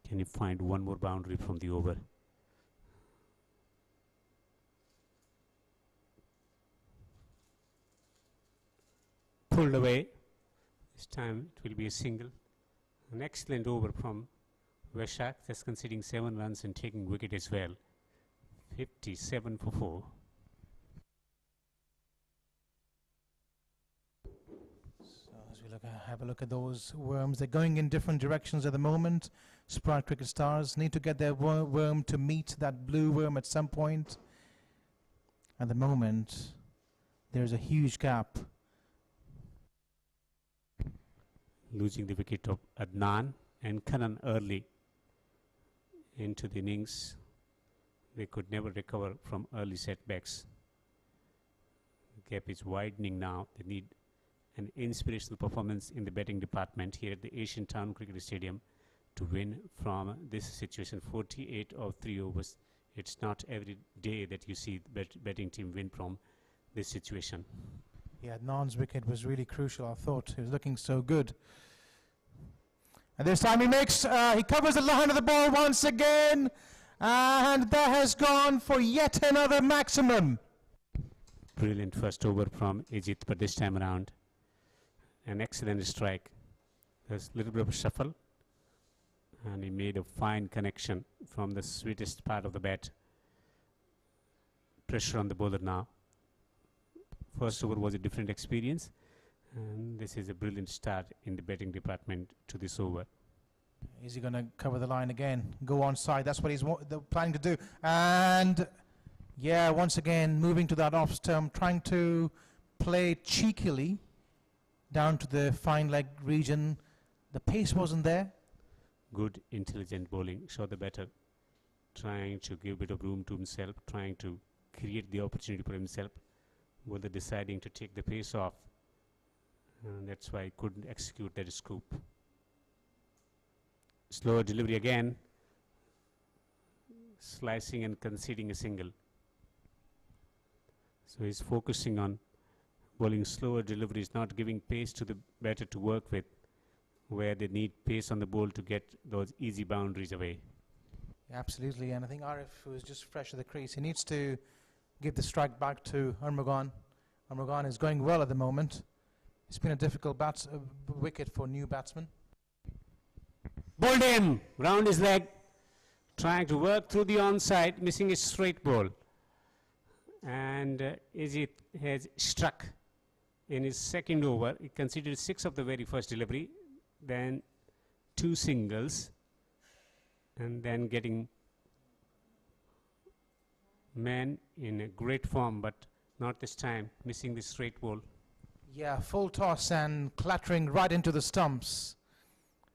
Can you find one more boundary from the over? Pulled away. This time it will be a single. An excellent over from Veshak, just conceding 7 runs and taking wicket as well. 57 for 4. So as we have a look at those worms, they're going in different directions at the moment. Sprite cricket stars need to get their worm to meet that blue worm at some point. At the moment, there's a huge gap. Losing the wicket of Adnan and Khanan early into the innings. They could never recover from early setbacks. The gap is widening now. They need an inspirational performance in the batting department here at the Asian Town Cricket Stadium to win from this situation. 48 of 3 overs. It's not every day that you see the batting team win from this situation. Yeah, Adnan's wicket was really crucial. I thought he was looking so good. And this time he covers the line of the ball once again. And that has gone for yet another maximum. Brilliant first over from Ajit, but this time around an excellent strike. There's a little bit of a shuffle, and he made a fine connection from the sweetest part of the bat. Pressure on the bowler now. First over was a different experience, and this is a brilliant start in the batting department to this over. Is he going to cover the line again? Go on side. That's what he's planning to do. And yeah, once again, moving to that off stump, trying to play cheekily down to the fine leg region. The pace wasn't there. Good, intelligent bowling. Saw the batter trying to give a bit of room to himself, trying to create the opportunity for himself. Bowler deciding to take the pace off. And that's why he couldn't execute that scoop. Slower delivery again. Slicing and conceding a single. So he's focusing on bowling slower deliveries, not giving pace to the batter to work with, where they need pace on the ball to get those easy boundaries away. Absolutely, and I think Arif, who is just fresh at the crease, he needs to give the strike back to Armagan. Armagan is going well at the moment. It's been a difficult wicket for new batsmen. Bowled him round his leg, trying to work through the onside, missing a straight ball. And Ajit has struck in his second over. He conceded 6 of the very first delivery, then 2 singles, and then getting man in a great form, but not this time, missing the straight ball. Yeah, full toss and clattering right into the stumps.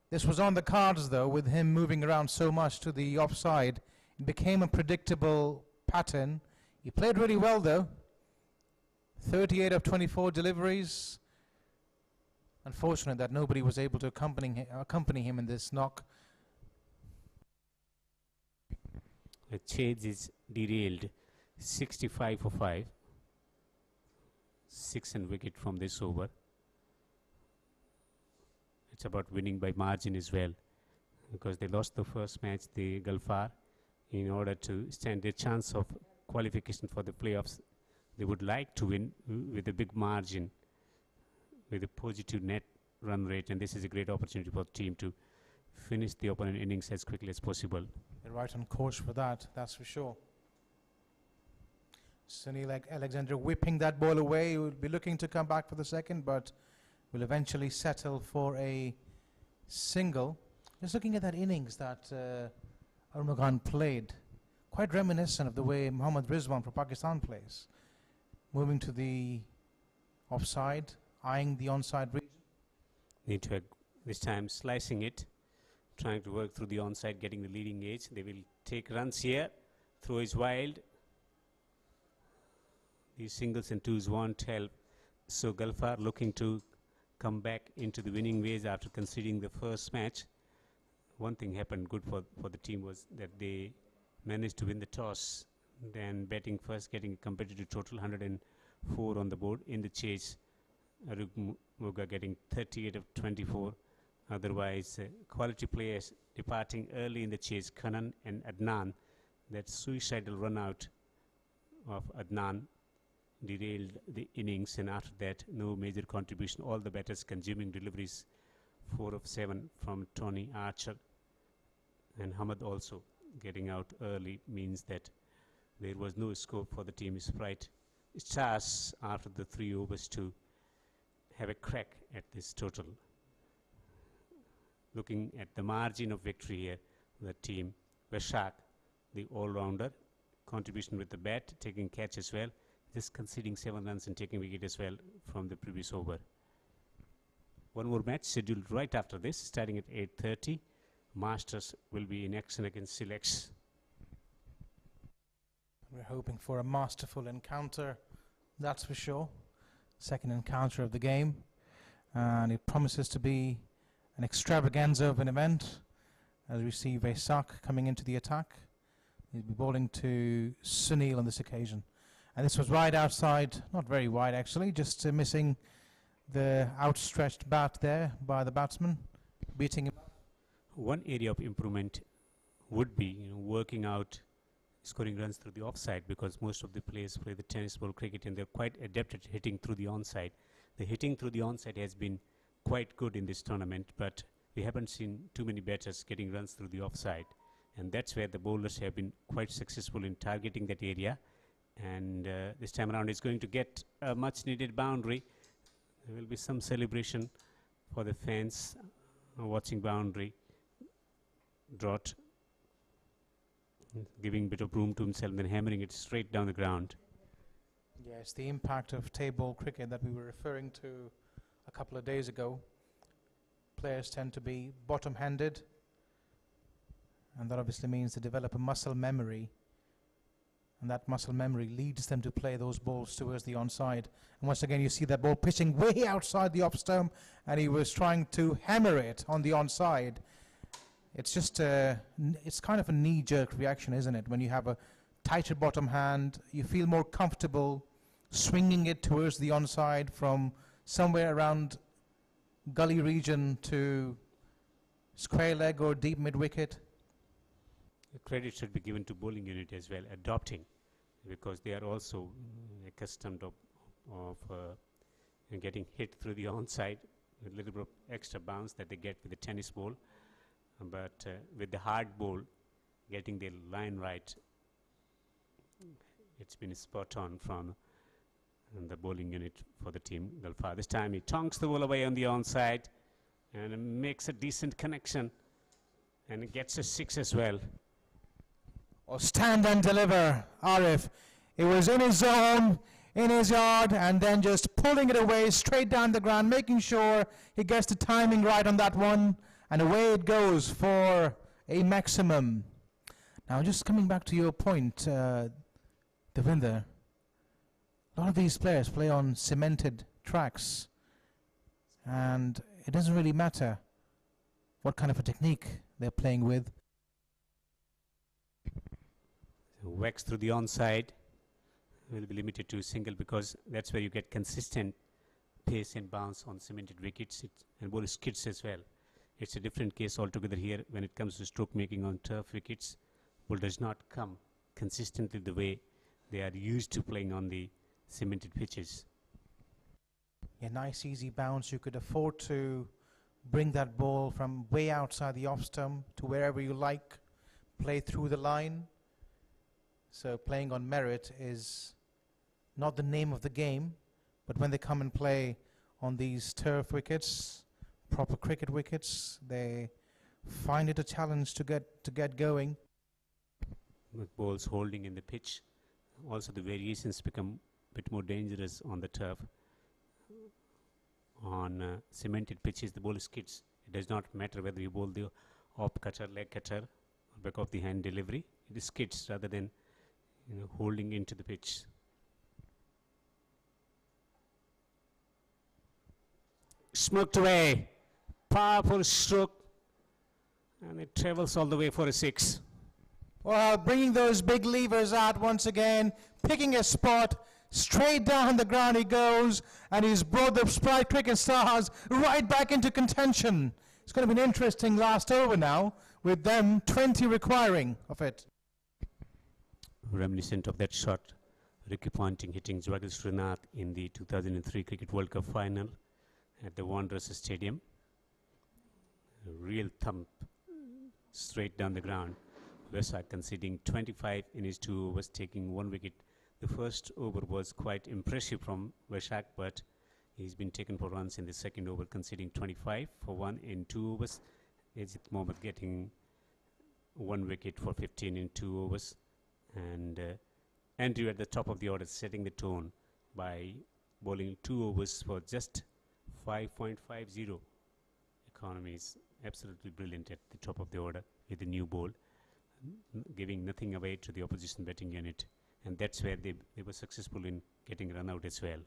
This was on the cards, though, with him moving around so much to the offside. It became a predictable pattern. He played really well, though. 38 of 24 deliveries. Unfortunate that nobody was able to accompany him in this knock. The chase is derailed. 65 for 5. 6 and wicket from this over. It's about winning by margin as well, because they lost the first match, the Galfar. In order to stand a chance of qualification for the playoffs, they would like to win with a big margin, with a positive net run rate, and this is a great opportunity for the team to finish the opponent innings as quickly as possible. They're right on course for that, that's for sure. Sunil Alexander whipping that ball away. He will be looking to come back for the second, but will eventually settle for a single. Just looking at that innings that Armagan played, quite reminiscent of the way Mohammad Rizwan for Pakistan plays. Moving to the offside, eyeing the onside region. Need to this time slicing it, trying to work through the onside, getting the leading edge. They will take runs here. Throw is wild. These singles and twos won't help. So Galfar looking to come back into the winning ways after conceding the first match. One thing happened good for the team was that they managed to win the toss, then batting first, getting a competitive total 104 on the board. In the chase, Arug Muga getting 38 of 24. Otherwise, quality players departing early in the chase, Khanan and Adnan. That suicidal run out of Adnan derailed the innings, and after that no major contribution. All the batters consuming deliveries. 4 of 7 from Tony Archer, and Hamad also getting out early means that there was no scope for the team Sprite stars after the 3 overs to have a crack at this total. looking at the margin of victory here, the team Vashak, the all-rounder, contribution with the bat, taking catch as well, just conceding 7 runs and taking wicket as well from the previous over. One more match scheduled right after this, starting at 8:30. Masters will be in action against Silex. We're hoping for a masterful encounter, that's for sure. Second encounter of the game, and it promises to be an extravaganza of an event as we see Vesak coming into the attack. He'll be bowling to Sunil on this occasion. And this was wide outside, not very wide actually, just missing the outstretched bat there by the batsman, beating him. One area of improvement would be working out scoring runs through the offside, because most of the players play the tennis ball cricket and they're quite adept at hitting through the onside. The hitting through the onside has been quite good in this tournament, but we haven't seen too many batters getting runs through the offside, and that's where the bowlers have been quite successful in targeting that area. And this time around it's going to get a much needed boundary. There will be some celebration for the fans watching boundary drought, giving a bit of room to himself and then hammering it straight down the ground. Yes, the impact of table cricket that we were referring to a couple of days ago. Players tend to be bottom-handed, and that obviously means they develop a muscle memory, and that muscle memory leads them to play those balls towards the onside. And once again you see that ball pitching way outside the off stump, and he was trying to hammer it on the onside. It's just it's kind of a knee-jerk reaction, isn't it? When you have a tighter bottom hand, you feel more comfortable swinging it towards the onside from somewhere around gully region to square leg or deep mid-wicket. The credit should be given to bowling unit as well, adopting, because they are also accustomed of getting hit through the onside with a little bit of extra bounce that they get with the tennis ball. But with the hard ball, getting the line right, it's been spot on from the bowling unit for the team Galfar. This time he tonks the ball away on the onside and makes a decent connection and gets a 6 as well. Or stand and deliver, Arif. It was in his zone, in his yard, and then just pulling it away straight down the ground, making sure he gets the timing right on that one. And away it goes for a maximum. Now, just coming back to your point, Devinder, a lot of these players play on cemented tracks, and it doesn't really matter what kind of a technique they're playing with. Wax through the onside will be limited to single, because that's where you get consistent pace and bounce on cemented wickets, and ball skids as well. It's a different case altogether here when it comes to stroke making on turf wickets. Ball does not come consistently the way they are used to playing on the cemented pitches. A nice easy bounce. You could afford to bring that ball from way outside the off stump to wherever you like, play through the line. So playing on merit is not the name of the game, but when they come and play on these turf wickets, proper cricket wickets, they find it a challenge to get going. With balls holding in the pitch, also the variations become a bit more dangerous on the turf. On cemented pitches, the ball skids. It does not matter whether you bowl the off cutter, leg cutter, or back of the hand delivery. It skids rather than holding into the pitch. Smoked away. Powerful stroke, and it travels all the way for a 6. Well, bringing those big levers out once again, picking a spot, straight down the ground he goes, and he's brought the Sprite cricket stars right back into contention. It's going to be an interesting last over now, with them 20 requiring of it. Reminiscent of that shot, Ricky Ponting hitting Jwagal Srinath in the 2003 Cricket World Cup final at the Wanderers Stadium. A real thump straight down the ground. Vesak conceding 25 in his 2 overs, taking 1 wicket. The first over was quite impressive from Vesak, but he's been taken for runs in the second over, conceding 25 for 1 in 2 overs. Ajit Mohammed getting 1 wicket for 15 in 2 overs, and Andrew at the top of the order setting the tone by bowling 2 overs for just 5.50. Economy is absolutely brilliant at the top of the order with the new ball, giving nothing away to the opposition batting unit, and that's where they were successful in getting run out as well.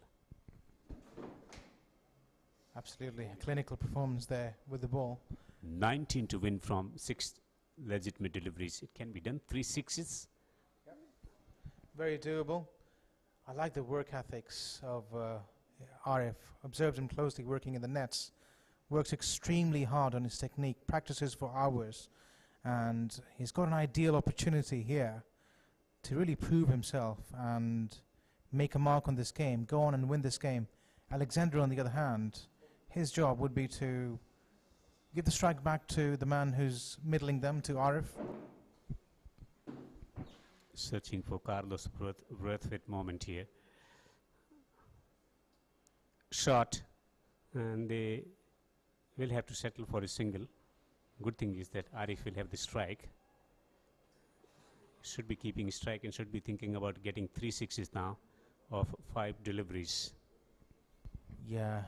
Absolutely, a clinical performance there with the ball. 19 to win from 6 legitimate deliveries. It can be done. 3 sixes. Very doable. I like the work ethics of Arif. Observed him closely working in the nets. Works extremely hard on his technique. Practices for hours. And he's got an ideal opportunity here to really prove himself and make a mark on this game. Go on and win this game. Alexander, on the other hand, his job would be to give the strike back to the man who's middling them, to Arif. Searching for Carlos Brathwaite moment here. Shot, and they will have to settle for a single. Good thing is that Arif will have the strike. Should be keeping strike and should be thinking about getting 3 sixes now of 5 deliveries. Yeah.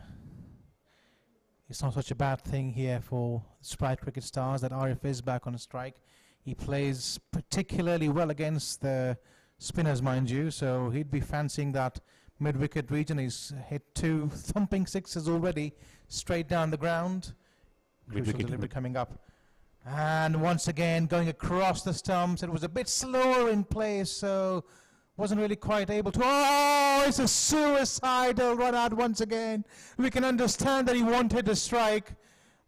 It's not such a bad thing here for Sprite Cricket Stars that Arif is back on a strike. He plays particularly well against the spinners, mind you, so he'd be fancying that mid-wicket region. He's hit 2 thumping sixes already, straight down the ground. Crucial delivery coming up. And once again, going across the stumps. It was a bit slower in place, so wasn't really quite able to. Oh, it's a suicidal run out once again. We can understand that he wanted a strike,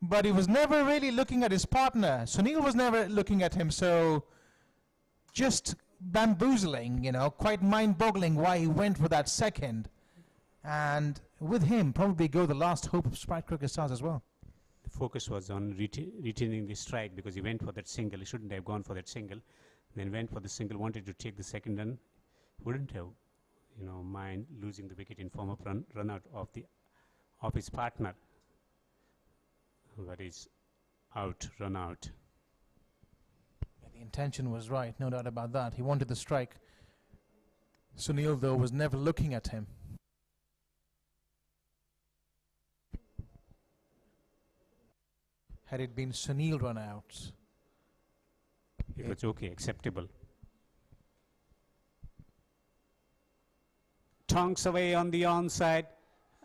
but he was never really looking at his partner. Sunil was never looking at him, so just bamboozling, you know, quite mind-boggling why he went for that second. And with him, probably go the last hope of Sprite Cricket Stars as well. The focus was on retaining the strike because he went for that single. He shouldn't have gone for that single. Then went for the single, wanted to take the second run. Wouldn't have, you know, mind losing the wicket in form of run out of his partner. But he's out, run out. Yeah, the intention was right, no doubt about that. He wanted the strike. Sunil, though, was never looking at him. Had it been Sunil run out, It was okay, acceptable. Tonks away on the onside.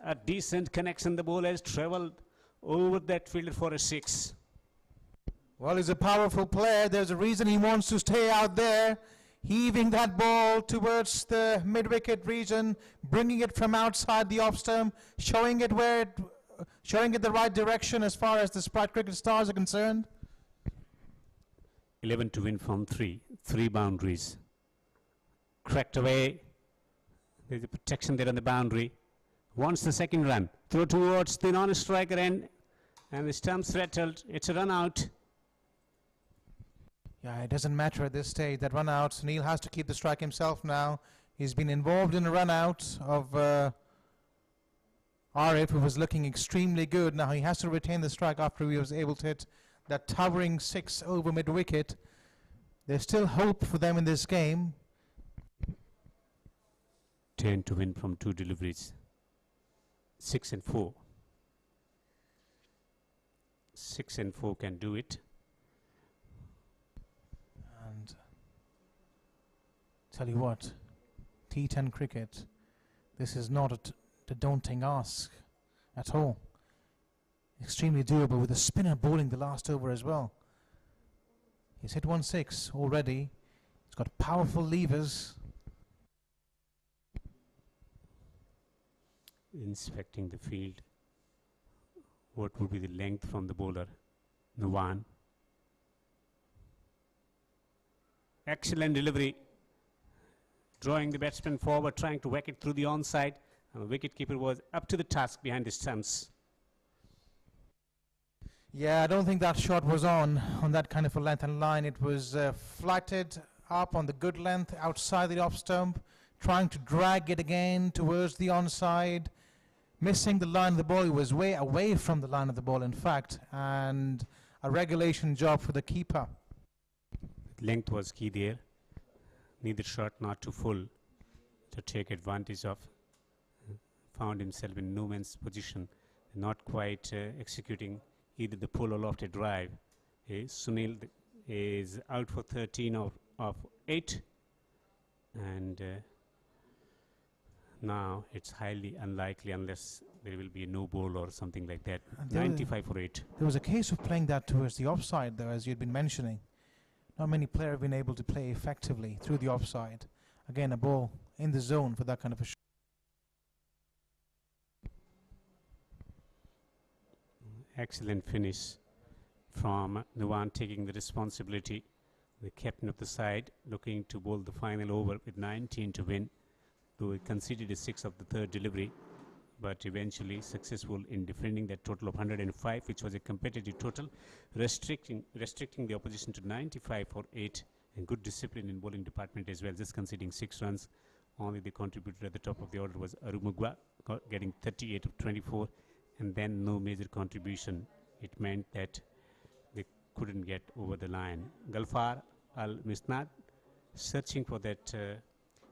A decent connection. The ball has travelled over that fielder for a 6. well, he's a powerful player. There's a reason he wants to stay out there, heaving that ball towards the mid-wicket region, bringing it from outside the off stump, showing it the right direction as far as the Sprite Cricket Stars are concerned. 11 to win from 3 boundaries. Cracked away. There's a protection there on the boundary. Wants the second run. Throw towards the non-striker end. And the stump's rattled. It's a run out. Yeah, it doesn't matter at this stage. That run out, Sunil has to keep the strike himself now. He's been involved in a run out of Arif, who was looking extremely good. Now he has to retain the strike after he was able to hit that towering 6 over mid-wicket. There's still hope for them in this game. 10 to win from 2 deliveries. 6 and 4. 6 and 4 can do it. And tell you what, T10 cricket, this is not a daunting ask at all. Extremely doable with the spinner bowling the last over as well. He's hit 1-6 already. He's got powerful levers. Inspecting the field. What would be the length from the bowler? Nuwan. Excellent delivery. Drawing the batsman forward, trying to whack it through the onside. And the wicketkeeper was up to the task behind the stumps. Yeah, I don't think that shot was on that kind of a length and line. It was flatted up on the good length outside the off stump, trying to drag it again towards the onside, missing the line of the ball. He was way away from the line of the ball, in fact, and a regulation job for the keeper. Length was key there. Neither shot not too full to take advantage of. Found himself in no man's position, not quite executing either the pull or lofted drive. Sunil is out for 13 of 8, and now it's highly unlikely unless there will be a no ball or something like that. 95 for 8. There was a case of playing that towards the offside, though, as you'd been mentioning. Not many players have been able to play effectively through the offside. Again, a ball in the zone for that kind of a shot. Excellent finish from Nuwan, taking the responsibility. The captain of the side looking to bowl the final over with 19 to win, though he conceded a 6 of the third delivery, but eventually successful in defending that total of 105, which was a competitive total, restricting the opposition to 95 for 8, and good discipline in bowling department as well, just conceding 6 runs. Only the contributor at the top of the order was Arumugwa, getting 38 of 24, and then no major contribution. It meant that they couldn't get over the line. Galfar Al-Misnad searching for that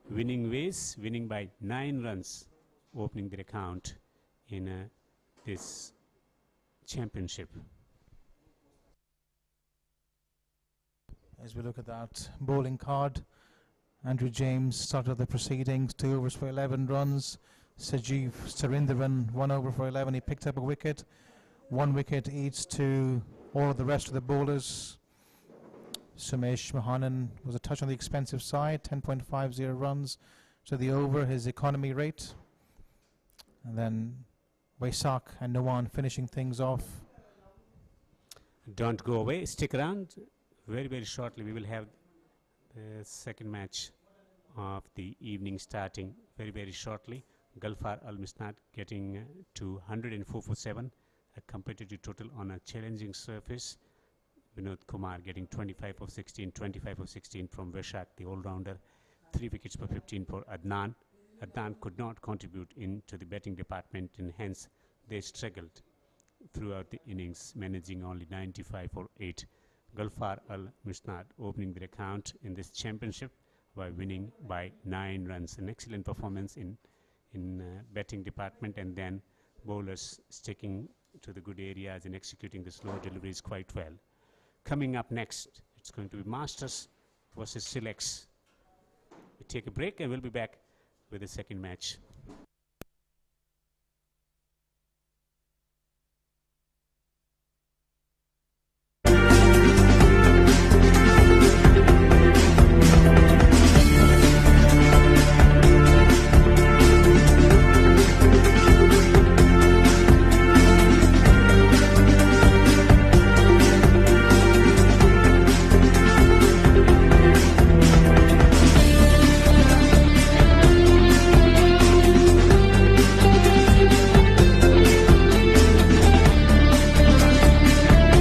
winning ways, winning by 9 runs, opening their account in this championship. As we look at that bowling card, Andrew James started the proceedings, 2 overs for 11 runs. Sajeev Sarindaran, 1 over for 11. He picked up a wicket. 1 wicket each to all of the rest of the bowlers. Sumesh Mohanan was a touch on the expensive side, 10.50 runs. So the over, his economy rate. And then Waisak and Nuwan finishing things off. Don't go away, stick around. Very, very shortly we will have the second match of the evening starting very, very shortly. Galfar Al-Misnad getting to 104 for 7, a competitive total on a challenging surface. Vinod Kumar getting 25 of 16, 25 of 16 from Vishak, the all-rounder. 3 wickets for 15 for Adnan. Adnan could not contribute into the batting department, and hence they struggled throughout the innings, managing only 95 for 8. Galfar Al-Misnad opening their account in this championship by winning by 9 runs. An excellent performance in batting department, and then bowlers sticking to the good areas and executing the slow deliveries quite well. Coming up next, it's going to be Masters versus Silex. We take a break and we'll be back with the second match.